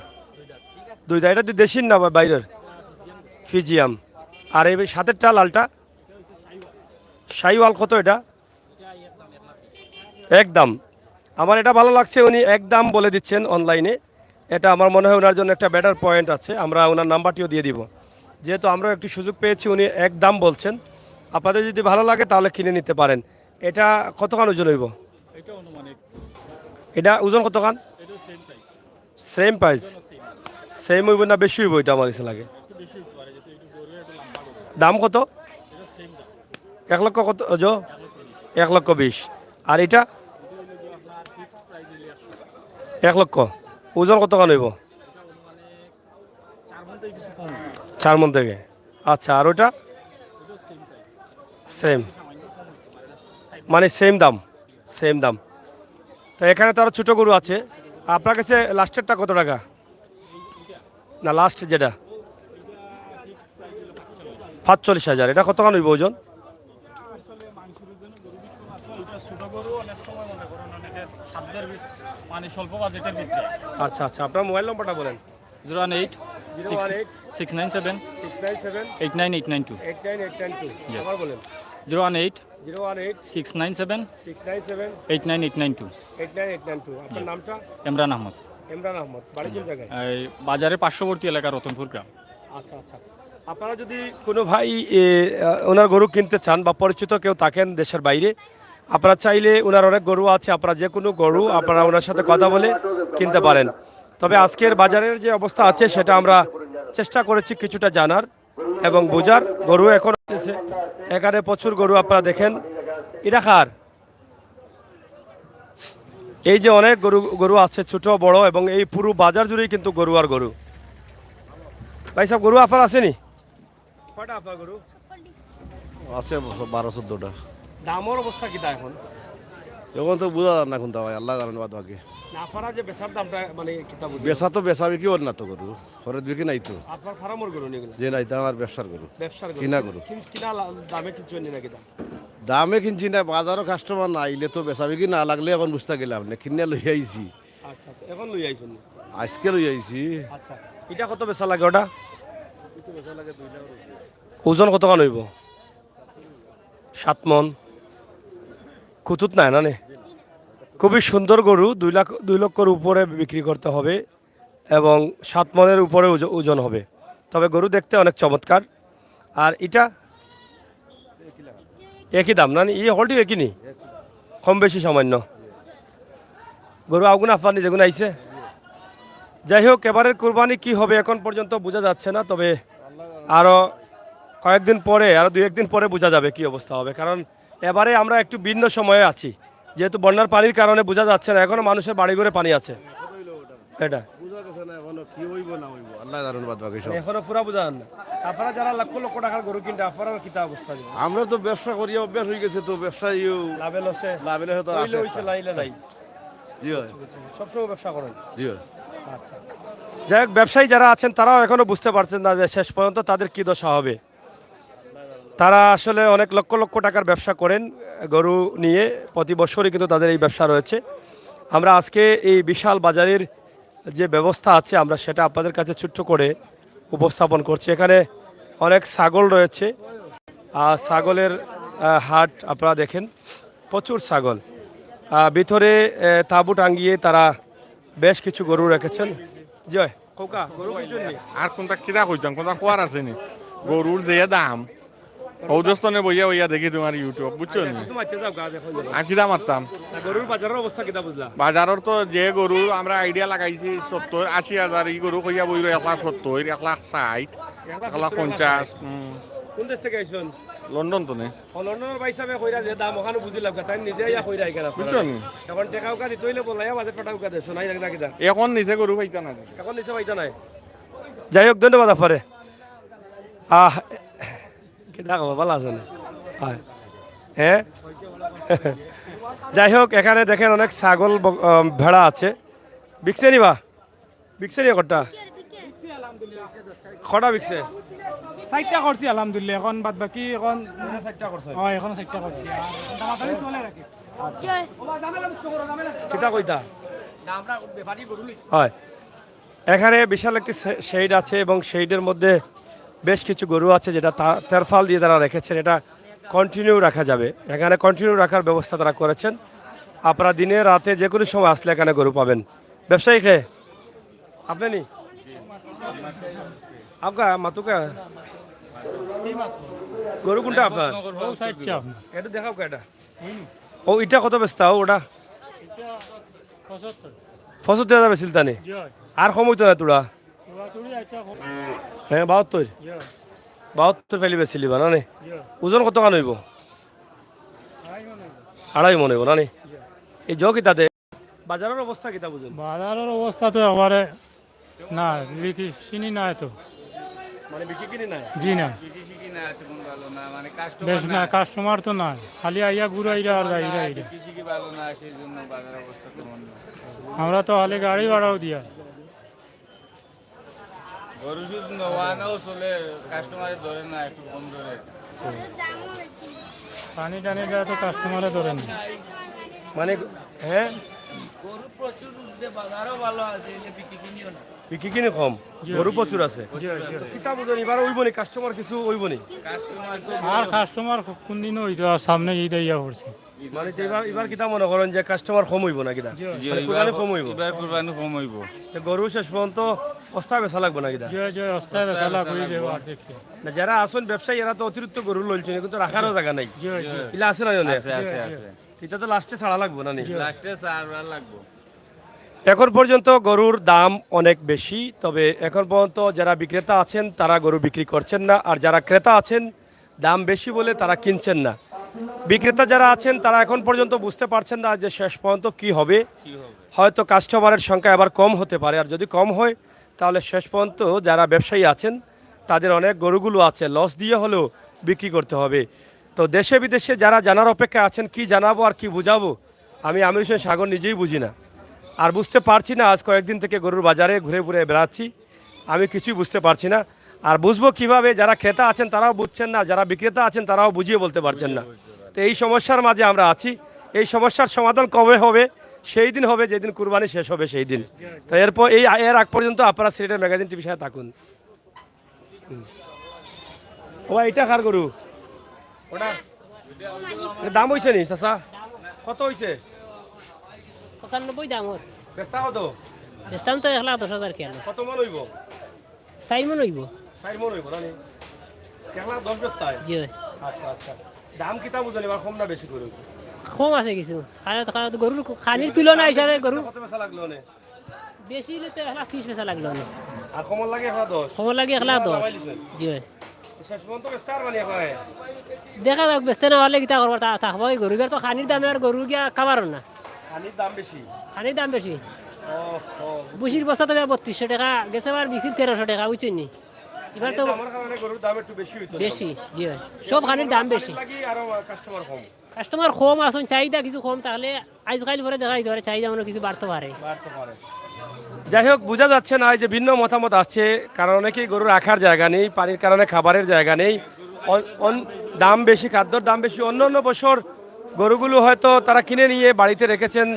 2 দাঁত। এটা দেশির না বাইরের? ফিজিয়াম। আর এই সাতেরটা লালটা শাহিওয়াল কত এটা? একদম। আমার এটা ভালো লাগছে, উনি একদম বলে দিচ্ছেন অনলাইনে। এটা আমার মনে হয় ওনার জন্য একটা বেটার পয়েন্ট আছে। আমরা ওনার নাম্বারটিও দিয়ে দিব, যেহেতু আমরা একটু সুযোগ পেয়েছি। উনি একদম বলছেন। আপনাদের যদি ভালো লাগে তাহলে কিনে নিতে পারেন। এটা কতখান ওজন হইব? এটা ওজন কতখান? Same price? সেম হইব না বেশি হইব? এটা আমার কাছে লাগে। দাম কত? 1 লক্ষ কত? 1,20,000। আর এটা 1 লক্ষ। ওজন কতখান হইব? 4 মণ থেকে। আচ্ছা, আর ওটা? সেম, মানে সেম দাম, সেম দাম। তো এখানে তো আরও ছোটো গরু আছে। আপনার কাছে লাস্টেরটা কত টাকা? না, লাস্ট যেটা 45,000। এটা কতখান হইব ওজন? আচ্ছা আচ্ছা, আপনার মোবাইল নম্বরটা বলেন। 018 697 89892। 89892। আবার বলেন। 018 018 697 697 89892। 89892। আপনার নামটা? ইমরান আহমদ। ইমরান আহমদ। বাড়ি কোন জায়গায়? এই বাজারের পার্শ্ববর্তী এলাকা রতনপুর গ্রাম। আচ্ছা আচ্ছা। আপনারা যদি কোনো ভাই ওনার গরু কিনতে চান বা পরিচিত কেউ থাকেন দেশের বাইরে, আপনারা চাইলে ওনার অনেক গরু আছে, আপনারা যে কোনো গরু আপনারা ওনার সাথে কথা বলে কিনতে পারেন। তবে আজকের বাজারের যে অবস্থা আছে সেটা আমরা চেষ্টা করেছি কিছুটা জানার এবং বোঝার। গরু এখন আছে এখানে প্রচুর গরু, আপনারা দেখেন। এটা কার? এই যে অনেক গরু আছে, ছোট বড়, এবং এই পুরো বাজার জুড়েই কিন্তু গরু আর গরু। ভাই সাহেব, গরু আপনার আসেনি? কয়টা আপনার গরু আছে? 12-14টা। দামের অবস্থা কি তা এখন? এখন তো বোঝা যান না কোনটা ভাই, আল্লাহ জানেন বাদ বাকি। না, আপনারা যে বেচার দামটা মানে কিতা বুঝবেন? বেচা তো বেচা বিক্রি ওর না তো গরু, খরচ বিক্রি নাই তো। আপনার ফার্মের গরু নিগুলা? যে নাই তা আমার ব্যবসার গরু, ব্যবসার গরু। কিনা গরু। কিনা দামে কিছু নি নাকি? দাম দামে কিনছি না, বাজারও কাস্টমার না আইলে তো বেচা বিক্রি না লাগলে এখন বুঝতে গেলাম না, কিনে লই আইছি, আচ্ছা আচ্ছা, এখন লই আইছেন? আজকে লই আইছি। আচ্ছা, এটা কত বেচা লাগে ওটা? ওজন কতখান হইব? 7 মন। কুতুত নাই না নে? খুবই সুন্দর গরু, 2 লক্ষর উপরে বিক্রি করতে হবে এবং 7 মনের উপরে ওজন হবে। তবে গরু দেখতে অনেক চমৎকার। আর এটা একই দাম না? এই হলটি একই নি, কম বেশি সামান্য। গরু আগুন আফানি যেগুলো আইছে। যাই হোক, এবারের কোরবানি কি হবে এখন পর্যন্ত বোঝা যাচ্ছে না, তবে আরও কয়েকদিন পরে, আরও 2-1 দিন পরে বোঝা যাবে কি অবস্থা হবে। কারণ এবারে আমরা একটু ভিন্ন সময়ে আছি, যেহেতু বন্যার পানির কারণে বোঝা যাচ্ছে না, এখনো মানুষের বাড়ি ঘরে পানি আছে। এটা বুঝা গেছে না এখনো কি হইব না হইব, আল্লাহ জানেন বাদ বাকি সব। এখনো পুরা বোঝা যান না। আপনারা যারা লক্ষ লক্ষ টাকার গরু কিনতে, আপনারা কিতা অবস্থা দিবেন? আমরা তো ব্যবসা করি, অভ্যাস হয়ে গেছে, তো ব্যবসা লাভে লসে লাভেলে হয়তো হইলে আছে। হইছে, লাইলে নাই। জি হয়, সবসময় ব্যবসা করেন? জি হয়। আচ্ছা, যাই হোক, ব্যবসায়ী যারা আছেন তারাও এখনো বুঝতে পারছেন না যে শেষ পর্যন্ত তাদের কি দশা হবে। তারা আসলে অনেক লক্ষ লক্ষ টাকার ব্যবসা করেন গরু নিয়ে, প্রতি বছরই কিন্তু তাদের এই ব্যবসা রয়েছে। আমরা আজকে এই বিশাল বাজারের যে ব্যবস্থা আছে, আমরা সেটা আপনাদের কাছে ছোট্ট করে উপস্থাপন করছি। এখানে অনেক ছাগল রয়েছে, আর ছাগলের হাট আপনারা দেখেন, প্রচুর ছাগল। ভিতরে তাঁবু টাঙ্গিয়ে তারা বেশ কিছু গরু রেখেছেন। জয় কৌকা, গরু কি জন্য? আর কোনটা কিরা কইতাম, কোনটা কোয়ার আছে নি? গরুর যে দাম ঔদস্তনে বইয়া বইয়া দেখি তোমার ইউটিউব, বুঝছো নি? কিছু মারতে যাও গা দেখো। আর কিরা মারতাম? গরুর বাজারের অবস্থা কিতা বুঝলা? বাজারের তো যে গরু আমরা আইডিয়া লাগাইছি 70-80 হাজার, এই গরু কইয়া বইল 1,70,000, 1,60,000, 1,50,000। কোন দেশ থেকে আইছেন? লন্ডন তো নে, লন্ডনের ভাই সাহেব কইরা যে দাম ওখানে বুঝি লাগা, তাই নিজে ইয়া কইরা আইকানা, বুঝছো নি? এখন টেকাও কা দিতে হইলে বলাইয়া বাজেট টাকাও কা দেছ নাই না কিতা? এখন নিচে গরু পাইতা না। এখন নিচে পাইতা নাই। যাই হোক, ধন্যবাদ আফারে। কিতা কব, ভালো আছেন? হ্যাঁ। যাই হোক, এখানে দেখেন অনেক ছাগল ভেড়া আছে। বিকছে নিবা? বিকছে নি কটা? কটা বিকছে? 4টা করছি আলহামদুলিল্লাহ, এখন বাদ বাকি এখন 4টা করছে। হয়, এখন 4টা করছি। আর দামাদামি চলে রাখি। কিতা কইতা? হয়, এখানে বিশাল একটি শেড আছে এবং শেডের মধ্যে বেশ কিছু গরু আছে, যেটা তেরফাল দিয়ে তারা রেখেছেন। এটা কন্টিনিউ রাখা যাবে, এখানে কন্টিনিউ রাখার ব্যবস্থা তারা করেছেন। আপনারা দিনে রাতে যে কোনো সময় আসলে এখানে গরু পাবেন। ব্যবসায়ী খেয়ে আপনি নি আপকা মাতুকা গরু কোনটা আপনার? এটা দেখাও এটা। ও এটা কত বেচতা? ওটা 75,000 বেছিল তানে। আর কম হইতো না তোরা? হ্যাঁ, 72 ফেলি বেছিলি বা না? ওজন কত কান হইব? 2.5 মন হইব না? এই জ কিতাতে বাজারের অবস্থা কিতা বুঝুন? বাজারের অবস্থা তো এবারে না, বিক্রি চিনি নাই তো, মানে বিক্রি কিনি নাই? জি না, বেশ না, কাস্টমার তো নাই, খালি আইয়া ঘুরে আইরা আর যাইরা আইরা। আমরা তো খালি গাড়ি ভাড়াও দিয়া। গরু শুধু নওয়ানাও চলে, কাস্টমারে ধরে না, একটু কম ধরে। পানি টানি দেওয়া তো কাস্টমারে ধরেন না। মানে হ্যাঁ, গরু প্রচুর উঠছে, বাজারও ভালো আছে, বিক্রি কিনিও না। বিক্রি কিনে কম, গরু প্রচুর আছে। কিতা বুঝুন, এবার ওইব নি কাস্টমার, কিছু ওইব নি? আর কাস্টমার কোন দিনও হইতো, সামনে ঈদ আইয়া পড়ছে। মানে এবার কিতা মনে করেন যে কাস্টমার কম হইব না কিতা? কুরবানি কম হইব? এবার কুরবানি কম হইব। গরু শেষ পর্যন্ত অস্থায় বেচা লাগবে না কিতা? জয় জয় অস্থায় বেচালা কই দেব আর দেখি। না, যারা আসন ব্যবসায়ী এরা তো অতিরিক্ত গরু লইছেন, কিন্তু রাখারও জায়গা নাই। জয় জয় ইলা আছে না? আছে আছে আছে, এটা তো লাস্টে ছাড়া লাগবে না নি? লাস্টে সারবার লাগবো। এখন পর্যন্ত গরুর দাম অনেক বেশি, তবে এখন পর্যন্ত যারা বিক্রেতা আছেন তারা গরু বিক্রি করছেন না, আর যারা ক্রেতা আছেন দাম বেশি বলে তারা কিনছেন না। বিক্রেতা যারা আছেন তারা এখন পর্যন্ত বুঝতে পারছেন না যে শেষ পর্যন্ত কি হবে। হয়তো কাস্টমারের সংখ্যা আবার কম হতে পারে, আর যদি কম হয় তাহলে শেষ পর্যন্ত যারা ব্যবসায়ী আছেন তাদের অনেক গরুগুলো আছে, লস দিয়ে হলেও বিক্রি করতে হবে। তো দেশে বিদেশে যারা জানার অপেক্ষা আছেন, কি জানাবো আর কি বুঝাবো, আমি আমির হোসেন সাগর নিজেই বুঝি না, আর বুঝতে পারছি না। আজ কয়েকদিন থেকে গরুর বাজারে ঘুরে ঘুরে বেড়াচ্ছি, আমি কিছুই বুঝতে পারছি না। আর বুঝবো কিভাবে? যারা ক্রেতা আছেন তারাও বুঝছেন না, যারা বিক্রেতা আছেন তারাও বুঝিয়ে বলতে পারছেন না। তো এই সমস্যার মাঝে আমরা আছি। এই সমস্যার সমাধান কবে হবে? সেই দিন হবে যেদিন কুরবানি শেষ হবে সেই দিন। তো এরপর এর আগ পর্যন্ত আপনারা সিলেটের ম্যাগাজিন টিভি সাথে থাকুন। ও ভাই, এটা কার গরু? ওটা এর দাম হইছে নি চাচা? কত হইছে? 95 দাম ওর। বেচতা কত? বেচতাম তো 1,10,000 কেন? কত মন হইব? 4 মন হইব। 4 মন হইব না নি? 1,10,000 বেচতা? জি ভাই। আচ্ছা আচ্ছা। দাম কিতা বুঝানি বা কম না বেশি গরু? কম আছে কিছু। গরুর খানির তুলনা হিসাবে গরু কত বেচা লাগলো নে? বেশি হলে তো 1,30 বেচা লাগলো না। আর কমল লাগে 1,10,000? কম লাগে 1,10,000। জি ভাই। শেষ পর্যন্ত বেচতে আর মানে করে? দেখা যাক বেচতে না পারলে কিতা করবো, থাকবো এই গরু তো খানির দামে আর গরু গিয়া খাবার না। খানির দাম বেশি? খানির দাম বেশি। বুসির বস্তা তো 3200 টাকা গেছে, আর বিসির 1300 টাকা, বুঝছেন নি? এবার তো আমার কারণে গরুর দাম একটু বেশি হইতো। বেশি, জি ভাই। সব খানির দাম বেশি। লাগি আর কাস্টমার কম। কাস্টমার কম আসুন, চাহিদা কিছু কম, তাহলে আজকাল পরে দেখা দিতে পারে চাহিদা মনে কিছু বাড়তে পারে। যাই হোক, বোঝা যাচ্ছে না যে ভিন্ন মতামত আসছে, কারণ অনেকেই গরু রাখার জায়গা নেই, পানির কারণে খাবারের জায়গা নেই, দাম বেশি, খাদ্যর দাম বেশি। অন্য অন্য বছর গরুগুলো হয়তো তারা কিনে নিয়ে বাড়িতে রেখেছেন।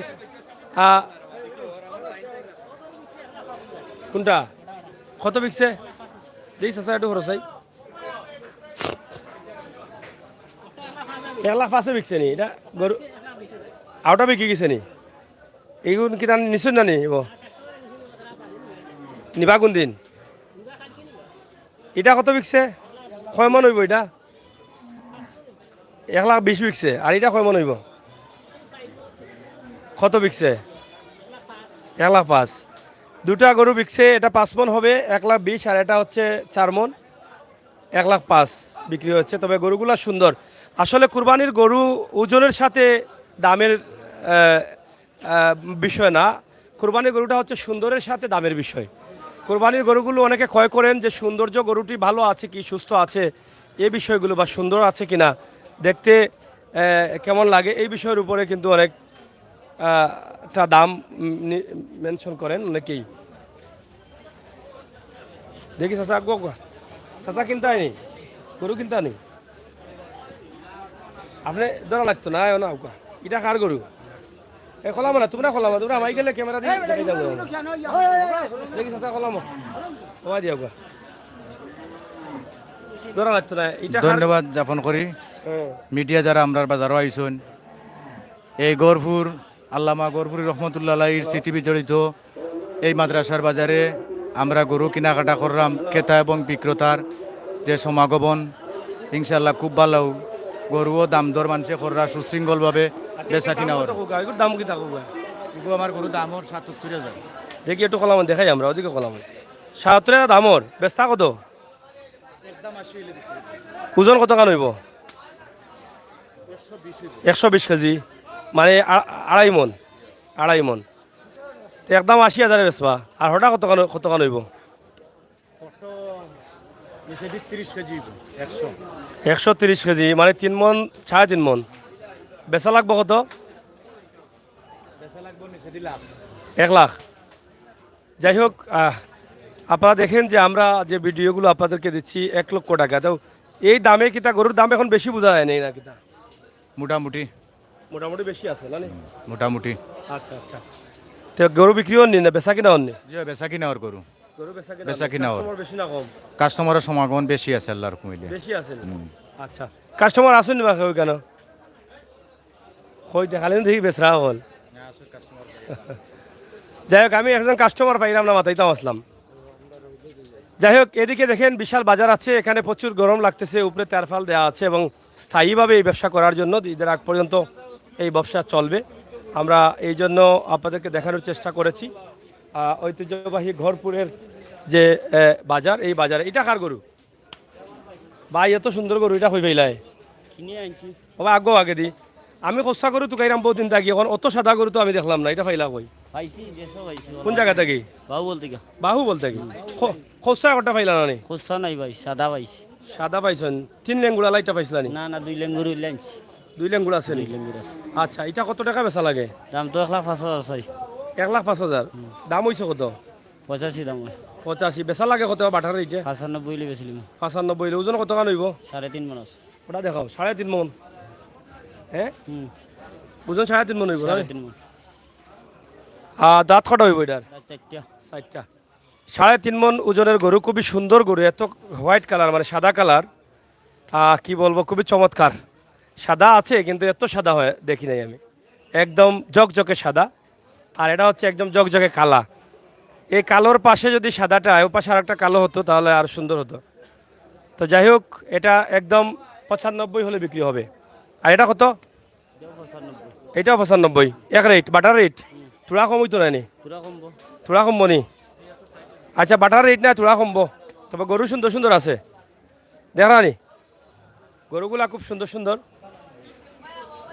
কোনটা কত বিকছে? দিস আছে একটু খরচাই 1,05,000 বিকছে নি এটা গরু? আউটা বিকি গেছে নি? এইগুলো কি তার নিশ্চয় না নি? নিবা কোন দিন? এটা কত বিকছে? কয় মন হইব এটা? 1,20,000 বিকছে। আর এটা কয় মন হইব? কত বিকছে? 1,05,000। দুটা গরু বিকছে, এটা 5 মন হবে 1,20,000, আর এটা হচ্ছে 4 মন 1,05,000 বিক্রি হচ্ছে। তবে গরুগুলা সুন্দর। আসলে কুরবানির গরু ওজনের সাথে দামের বিষয় না, কুরবানির গরুটা হচ্ছে সুন্দরের সাথে দামের বিষয়। কোরবানির গরুগুলো অনেকে ক্রয় করেন যে সৌন্দর্য, গরুটি ভালো আছে কি, সুস্থ আছে, এই বিষয়গুলো, বা সুন্দর আছে কিনা, দেখতে কেমন লাগে, এই বিষয়ের উপরে কিন্তু অনেকটা দাম মেনশন করেন অনেকেই। দেখি চাচা চাচা কিনতে হয়নি গরু, কিনতে হয়নি আপনি ধরা লাগতো না না? এটা কার গরু? এ খোলাম না, তোমরা খোলাম, তোমরা আমায় গেলে ক্যামেরা দিয়ে দেখে যাবো। দেখি চাচা খোলাম, কমাই দিও ধরা লাগতো না। এটা ধন্যবাদ জ্ঞাপন করি মিডিয়া যারা আমরা বাজারও আইসুন। এই গরপুর আল্লামা গরপুরি রহমতুল্লাহ আলাইহির স্মৃতি বিজড়িত এই মাদ্রাসার বাজারে আমরা গরু কেনাকাটা করলাম। ক্রেতা এবং বিক্রেতার যে সমাগমন, ইনশাল্লাহ খুব ভালো। গরুও দাম দর মানুষে কররা সুশৃঙ্খলভাবে বেচা কিনা। দাম কি থাকবো? আমার গরু দামর 77,000। দেখি একটু কলাম দেখাই, আমরা ওদিকে কলাম 77,000 দামর। বেচতা কত? ওজন কত কান হইব? 120 কেজি, মানে 2.5 মন। 2.5 মন একদম 80,000 বেচবা। আর হঠাৎ কত কান হইব? 130 কেজি, মানে 3 মন 3.5 মন। বেচা লাগবো কত? 1 লাখ। যাই হোক, আপনারা দেখেন যে আমরা যে ভিডিওগুলো আপনাদেরকে দিচ্ছি 1 লক্ষ টাকা। তো এই দামে কিতা গরুর দাম এখন বেশি বোঝা যায় না কিতা? মোটামুটি মোটামুটি বেশি আছে না? মোটামুটি। আচ্ছা আচ্ছা। তো গরু বিক্রি হননি না বেচা কিনা হননি? জি, বেচা কিনা ওর গরু। গরু বেচা কিনা ওর বেশি না কম? কাস্টমারের সমাগম বেশি আছে আল্লাহর কুমিলে। বেশি আছে। আচ্ছা, কাস্টমার আসেন বা কেউ কেন? কই দেখালেন দেখি বেচরা হল। যাই হোক, আমি একজন কাস্টমার পাইলাম না, মাথাইতাম আসলাম। যাই হোক, এদিকে দেখেন বিশাল বাজার আছে, এখানে প্রচুর গরম লাগতেছে, উপরে তেরফাল দেওয়া আছে এবং স্থায়ীভাবে এই ব্যবসা করার জন্য ঈদের আগ পর্যন্ত এই ব্যবসা চলবে। আমরা এই জন্য আপনাদেরকে দেখানোর চেষ্টা করেছি ঐতিহ্যবাহী ঘরপুরের যে বাজার, এই বাজারে। এটা কার গরু ভাই? এত সুন্দর গরু এটা হই ভাইলাই কিনে আনছি বাবা, আগে দি আমি খোসা গরু তুকাইরাম বহুদিন থাকি, এখন অত সাদা গরু তো আমি দেখলাম না। এটা ফাইলা কই? পাইছি, দেশও পাইছি। কোন জায়গা থেকে? বাহু বলতে গা। বাহু বলতে কি? খোসা একটা ফাইলা না? খুচরা নাই ভাই, সাদা পাইছি। সাদা পাইছেন? 3 লেঙ্গুড়া লাইটটা পাইছিলানি? না না, 2 লেঙ্গুর আনছি। 2 লেঙ্গুড়া আছে? 2 লেঙ্গুর আছে। আচ্ছা, এটা কত টাকা বেচা লাগে? দাম তো 1,05,000 চাই। 1,05,000 দাম হইছে কত? 85 দাম হয়। 85 বেচা লাগে কত বাটার? এটা 95 বেছিলাম। 95। ওজন কত কান হইব? 3.5 মন আছে। ওটা দেখাও, 3.5 মন। হ্যাঁ ওজন 3.5 মন হইব না? 3.5 মন। দাঁত কটা হইব এটার? তার চারটা। 4টা। 3.5 মন ওজনের গরু, খুবই সুন্দর গরু, এত হোয়াইট কালার মানে সাদা কালার, কি বলবো, খুবই চমৎকার। সাদা আছে কিন্তু এত সাদা হয় দেখি নাই আমি, একদম জকজকে সাদা। আর এটা হচ্ছে একদম জকজকে কালা। এই কালোর পাশে যদি সাদাটা ও পাশে আর একটা কালো হতো তাহলে আর সুন্দর হতো। তো যাই হোক, এটা একদম 95 হলে বিক্রি হবে। আর এটা কত? এটাও 95, এক রেট, বাটার রেট। থোড়া কম হইতো নানি? পুরা কমবো। থোড়া কমবো নি? আচ্ছা, বাটার রেট না থোড়া কমবো। তবে গরু সুন্দর সুন্দর আছে, দেখা নি গরুগুলা খুব সুন্দর সুন্দর।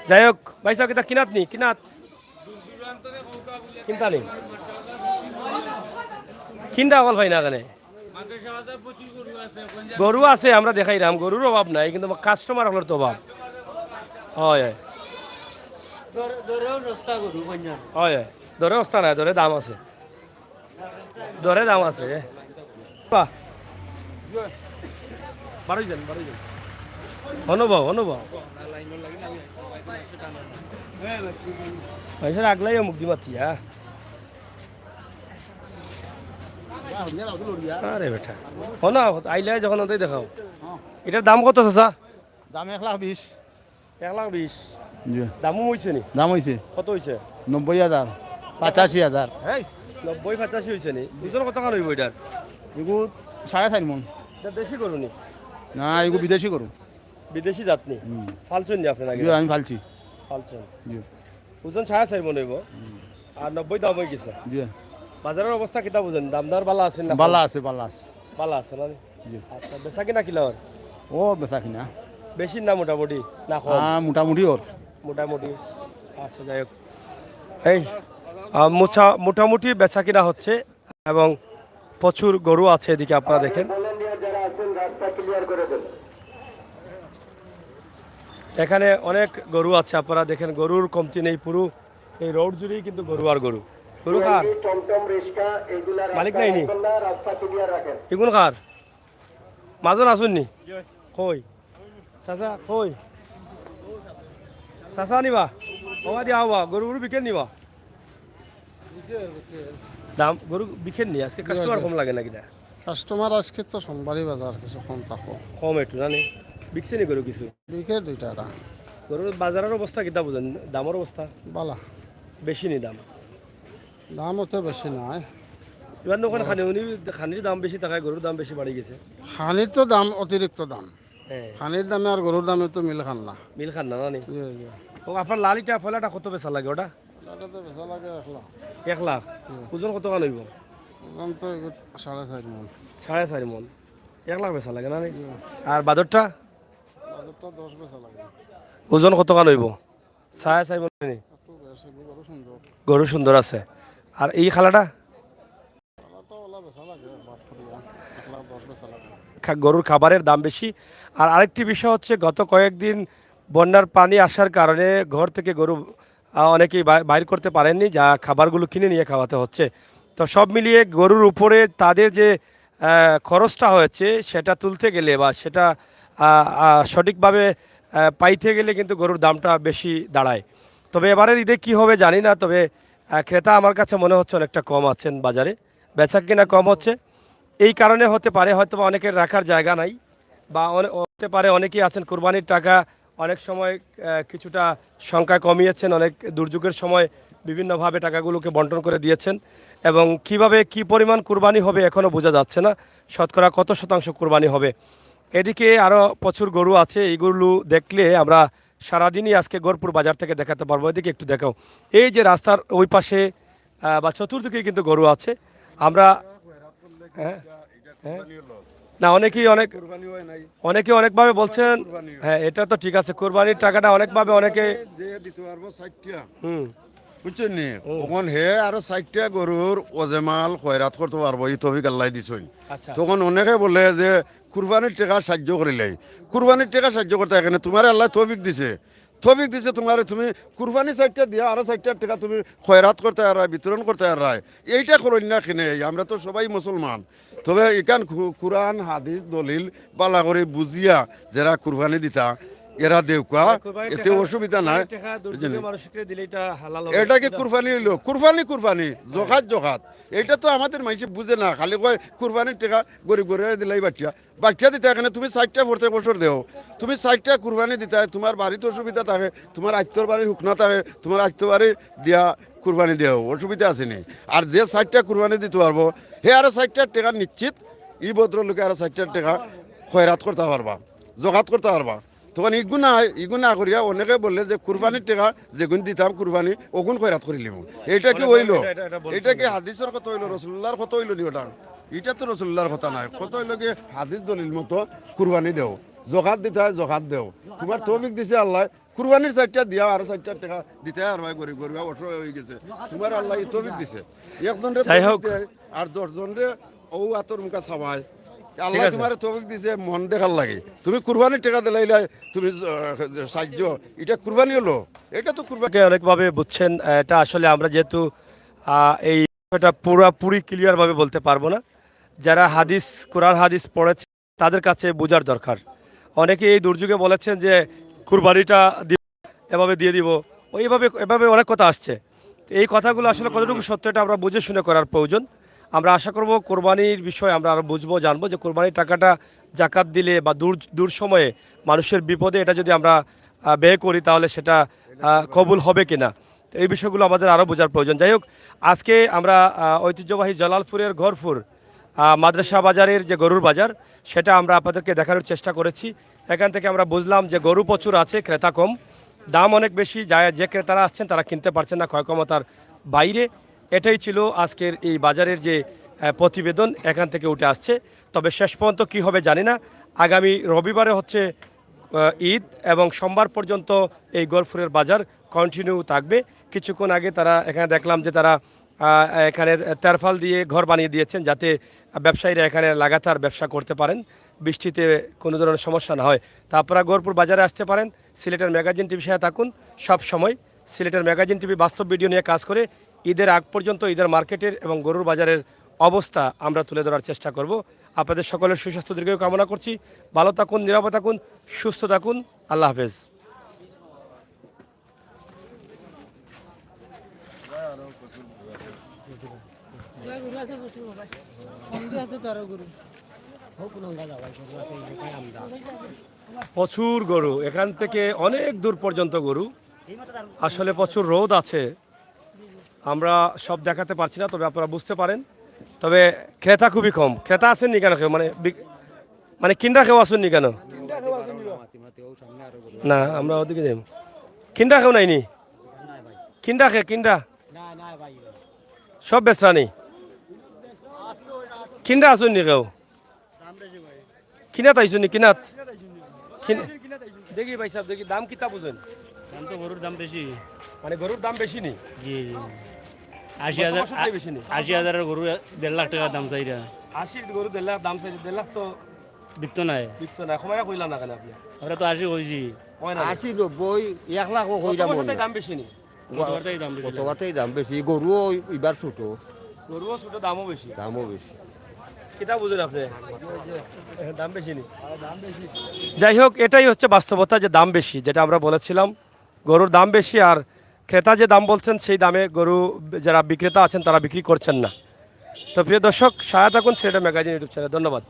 যাই হোক ভাই সাহেব, এটা কিনাত নি? কিনাত কিনতা নি? কিনটা অকল ভাই না কেনে গরু আছে, আমরা দেখাইলাম, গরুর অভাব নাই, কিন্তু কাস্টমার হলোর তো অভাব। হয় হয় হয় হয়, দরে অবস্থা নাই, দরে দাম আছে, দরে দাম আছে। বাহ, বারোই যান অনুভব অনুভব পয়সা আগলাই মুক্তি মাতি। আরে বেটা হনা আইলে যখন ওটাই দেখাও। এটার দাম কত চাচা? দাম 1,20,000। 1,20,000 দামও হয়েছে নি? দাম হয়েছে কত হয়েছে? 90,000, 85,000। এই 90-85 হয়েছে নি? দুজন কত খান হইব এটার? এগুলো 4.5 মন। এটা দেশি করু নি? না, এগুলো বিদেশি করু। বিদেশি জাত নি? ফালছুন নি আপনি নাকি? আমি ফালছি। ফালছুন। ওজন 4.5 মন হইব। আর 90 দাম হয়ে গেছে। জি, বাজারের অবস্থা কিতা বুঝেন? দামদার বালা আছে না? বালা আছে, বালা আছে। বালা আছে না? আচ্ছা, বেচা কিনা কিলার? ও বেচা কিনা বেশি না মোটামুটি না কম? মোটামুটি ওর মোটামুটি। আচ্ছা, যাই হোক, এই মোটামুটি বেচা কিনা হচ্ছে এবং প্রচুর গরু আছে এদিকে আপনারা দেখেন। এখানে অনেক গরু আছে, আপনারা দেখেন, গরুর কমতি নেই, পুরো এই রোড জুড়েই কিন্তু গরু আর গরু। গরু কার মালিক নাই নি? এগুলো কার? মাজন আসুন নি? কই চাচা, কই চাচা নিবা? হওয়া দিয়া হওয়া গরু গরু বিকেন নিবা? দাম গরু বিকেন নি? আজকে কাস্টমার কম লাগে নাকি? কাস্টমার আজকে তো সোমবারই বাজার কিছু কম থাকো। কম একটু জানি বিকছে নি গরু কিছু? বিকে 2টা। গরুর বাজারের অবস্থা কিতা বুঝেন? দামের অবস্থা বালা, বেশি নি দাম? দাম অত বেশি নয়। এবার ওখানে খানির দাম বেশি থাকায় গরুর দাম বেশি বাড়ি গেছে। হানির তো দাম অতিরিক্ত দাম। হ্যাঁ, হানির দামে আর গরুর দামে তো মিল খান না। মিল খান না নি? জি জি, ও আপনার লালিটা ফলাটা কত বেচা লাগে ওটা? ওটা তো বেচা লাগে 1 লাখ। 1 লাখ? ওজন কত কান হইব? দাম তো 4.5 মন। 4.5 মন, 1 লাখ বেচা লাগে না? আর বাদরটা বাজারটা 10 বেচা লাগে। ওজন কত কান হইব? 4.5 মন নি? এত বেশি গরু সুন্দর। গরু সুন্দর আছে। আর এই খালাটা তো ওলা বেচা লাগে 1 লাখ 10 বেচা লাগে। গরুর খাবারের দাম বেশি। আর আরেকটি বিষয় হচ্ছে, গত কয়েকদিন বন্যার পানি আসার কারণে ঘর থেকে গরু অনেকেই বাইর করতে পারেননি, যা খাবারগুলো কিনে নিয়ে খাওয়াতে হচ্ছে। তো সব মিলিয়ে গরুর উপরে তাদের যে খরচটা হয়েছে সেটা তুলতে গেলে বা সেটা সঠিকভাবে পাইতে গেলে কিন্তু গরুর দামটা বেশি দাঁড়ায়। তবে এবারের ঈদে কী হবে জানি না, তবে ক্রেতা আমার কাছে মনে হচ্ছে অনেকটা কম আছেন বাজারে, বেচা কিনা কম হচ্ছে। এই কারণে হতে পারে, হয়তো অনেকের রাখার জায়গা নাই, বা হতে পারে অনেকেই আছেন কুরবানির টাকা অনেক সময় কিছুটা সংখ্যা কমিয়েছেন, অনেক দুর্যোগের সময় বিভিন্নভাবে টাকাগুলোকে বন্টন করে দিয়েছেন, এবং কিভাবে কি পরিমাণ কুরবানি হবে এখনও বোঝা যাচ্ছে না, শতকরা কত শতাংশ কুরবানি হবে। এদিকে আরও প্রচুর গরু আছে, এইগুলো দেখলে আমরা সারাদিনই আজকে গরপুর বাজার থেকে দেখাতে পারবো। এদিকে একটু দেখাও, এই যে রাস্তার ওই পাশে বা চতুর্দিকে কিন্তু গরু আছে। আমরা না, অনেকেই অনেকভাবে বলছেন, হ্যাঁ এটা তো ঠিক আছে, কোরবানির টাকাটা অনেকভাবে অনেকে বুঝছেন নি, তখন হে আরো 60টা গরুর ওজেমাল খয়রাত করতে পারবো, এই তফিক আল্লাহ দিছুন। তখন অনেকে বলে যে কুরবানির টাকা সাহায্য করিলে, কুরবানির টাকা সাহায্য করতে এখানে তোমার আল্লাহ তফিক দিছে তোমার, তুমি কুরবানি 60টা দিয়া আরো 60টা টাকা তুমি খয়রাত করতে আর বিতরণ করতে আর এইটা করেন না কিনে। আমরা তো সবাই মুসলমান, তবে এখান কোরআন হাদিস দলিল বালা করে বুঝিয়া যারা কুরবানি দিতা, এরা দেউকা এতে অসুবিধা নাই এটা কি কুরবানি হইলো কুরবানি জখাত এটা তো আমাদের মানুষ বুঝে না খালি কয় কুরবানির টাকা গরিব গরিব দিলাই বাটিয়া দিতে এখানে তুমি 60টা প্রত্যেক বছর দেও তুমি 60টা কুরবানি দিতে তোমার বাড়িতে অসুবিধা থাকে তোমার আত্মর বাড়ির হুকনা থাকে তোমার আত্মর বাড়ি দিয়া কুরবানি দেও অসুবিধা আসেনি আর যে 60টা কুরবানি দিতে পারবো হে আরো 60টা টাকা নিশ্চিত ই ভদ্রলোকে আরো 60টা টাকা খয়রাত করতে পারবা জগাত করতে পারবা তখন ইগুনা করিয়া অনেকে বললে যে কুরবানির টাকা যেগুন দিতাম কুরবানি ওগুন খয়রাত করিলিম এটা কি হইলো এটা কি হাদিসের কথা হইলো রসুল্লাহর কথা হইলো নি ওটা এটা তো রসুল্লাহর কথা নাই কত হইলো কি হাদিস দলিল মতো কুরবানি দেও জগাত দিতে হয় জগাত দেও তোমার তৌফিক দিছে আল্লাহ কুরবানির 60টা দিয়া আর 60টা টাকা দিতে আর ভাই গরিব গরিব অসহায় হয়ে গেছে তোমার আল্লাহ তৌফিক দিছে একজন রে আর 10 জন রে ও আতর মুখা সবাই আল্লাহ তোমার তৌফিক দিছে মন দেখার লাগে তুমি কুরবানির টাকা দিলাইলাই তুমি সাহায্য এটা কুরবানি হলো এটা তো কুরবানি অনেকভাবে বুঝছেন এটা আসলে আমরা যেহেতু এই বিষয়টা পুরোপুরি ক্লিয়ারভাবে বলতে পারবো না যারা কোরআন হাদিস পড়েছে তাদের কাছে বোঝার দরকার অনেকে এই দুর্যোগে বলেছেন যে কুরবানিটা এভাবে দিয়ে দিব এভাবে অনেক কথা আসছে এই কথাগুলো আসলে কতটুকু সত্য এটা আমরা বুঝে শুনে করার প্রয়োজন আমরা আশা করব কোরবানির বিষয়ে আমরা আরও বুঝবো জানবো যে কোরবানির টাকাটা জাকাত দিলে বা দূর সময়ে মানুষের বিপদে এটা যদি আমরা ব্যয় করি তাহলে সেটা কবুল হবে কিনা এই বিষয়গুলো আমাদের আরও বোঝার প্রয়োজন যাই হোক আজকে আমরা ঐতিহ্যবাহী জালালপুরের ঘরপুর মাদ্রাসা বাজারের যে গরুর বাজার সেটা আমরা আপনাদেরকে দেখানোর চেষ্টা করেছি এখান থেকে আমরা বুঝলাম যে গরু প্রচুর আছে ক্রেতা কম দাম অনেক বেশি যে ক্রেতারা আসছেন তারা কিনতে পারছেন না ক্ষয়ক্ষমতার বাইরে এটাই ছিল আজকের এই বাজারের যে প্রতিবেদন এখান থেকে উঠে আসছে তবে শেষ পর্যন্ত কী হবে জানি না আগামী রবিবারে হচ্ছে ঈদ এবং সোমবার পর্যন্ত এই গরপুরের বাজার কন্টিনিউ থাকবে কিছুক্ষণ আগে তারা এখানে দেখলাম যে তারা এখানে তেরফাল দিয়ে ঘর বানিয়ে দিয়েছেন যাতে ব্যবসায়ীরা এখানে লাগাতার ব্যবসা করতে পারেন বৃষ্টিতে কোনো ধরনের সমস্যা না হয় তা আপনারা গরপুর বাজারে আসতে পারেন সিলেটের ম্যাগাজিন টিভি সাথে থাকুন সব সময় সিলেটের ম্যাগাজিন টিভি বাস্তব ভিডিও নিয়ে কাজ করে ঈদের আগ পর্যন্ত ঈদের মার্কেটের এবং গরুর বাজারের অবস্থা আমরা তুলে ধরার চেষ্টা করব আপনাদের সকলের সুস্বাস্থ্য দীর্ঘ কামনা করছি ভালো থাকুন নিরাপদ থাকুন সুস্থ থাকুন আল্লাহ হাফেজ প্রচুর গরু এখান থেকে অনেক দূর পর্যন্ত গরু আসলে প্রচুর রোদ আছে আমরা সব দেখাতে পারছি না তবে আপনারা বুঝতে পারেন তবে ক্রেতা খুবই কম ক্রেতা আসেননি কেন কেউ মানে কিনরা কেউ আসেননি কেন না আমরা ওদিকে যাই কিনরা কেউ নাইনি কিনরা সব বেচরা নেই কিনরা আসেননি কেউ কিনাত আইসনি কিনাত দেখি ভাই সাহেব দেখি দাম কিতা বুঝেন দাম তো গরুর দাম বেশি মানে গরুর দাম বেশি নি জি 80,000 গরু 1.5 লাখ টাকা দাম চাইরা 80 গরু 1.5 লাখ দাম চাই 1.5 লাখ তো বিকতো নাই সময় কইলা না কেন আপনি আমরা তো 80 কইছি 80 90 1 লাখ কইরা মনে দাম বেশি নি কতবারটাই দাম বেশি গরু এবার ছোট গরুও ছোট দামও বেশি কিতা বুঝেন আপনি দাম বেশি নি যাই হোক এটাই হচ্ছে বাস্তবতা যে দাম বেশি যেটা আমরা বলেছিলাম গরুর দাম বেশি আর ক্রেতা যে দাম বলছেন সেই দামে গরু যারা বিক্রেতা আছেন তারা বিক্রি করছেন না তো প্রিয় দর্শক সাথে থাকুন সিলেট ম্যাগাজিন ইউটিউব চ্যানেল ধন্যবাদ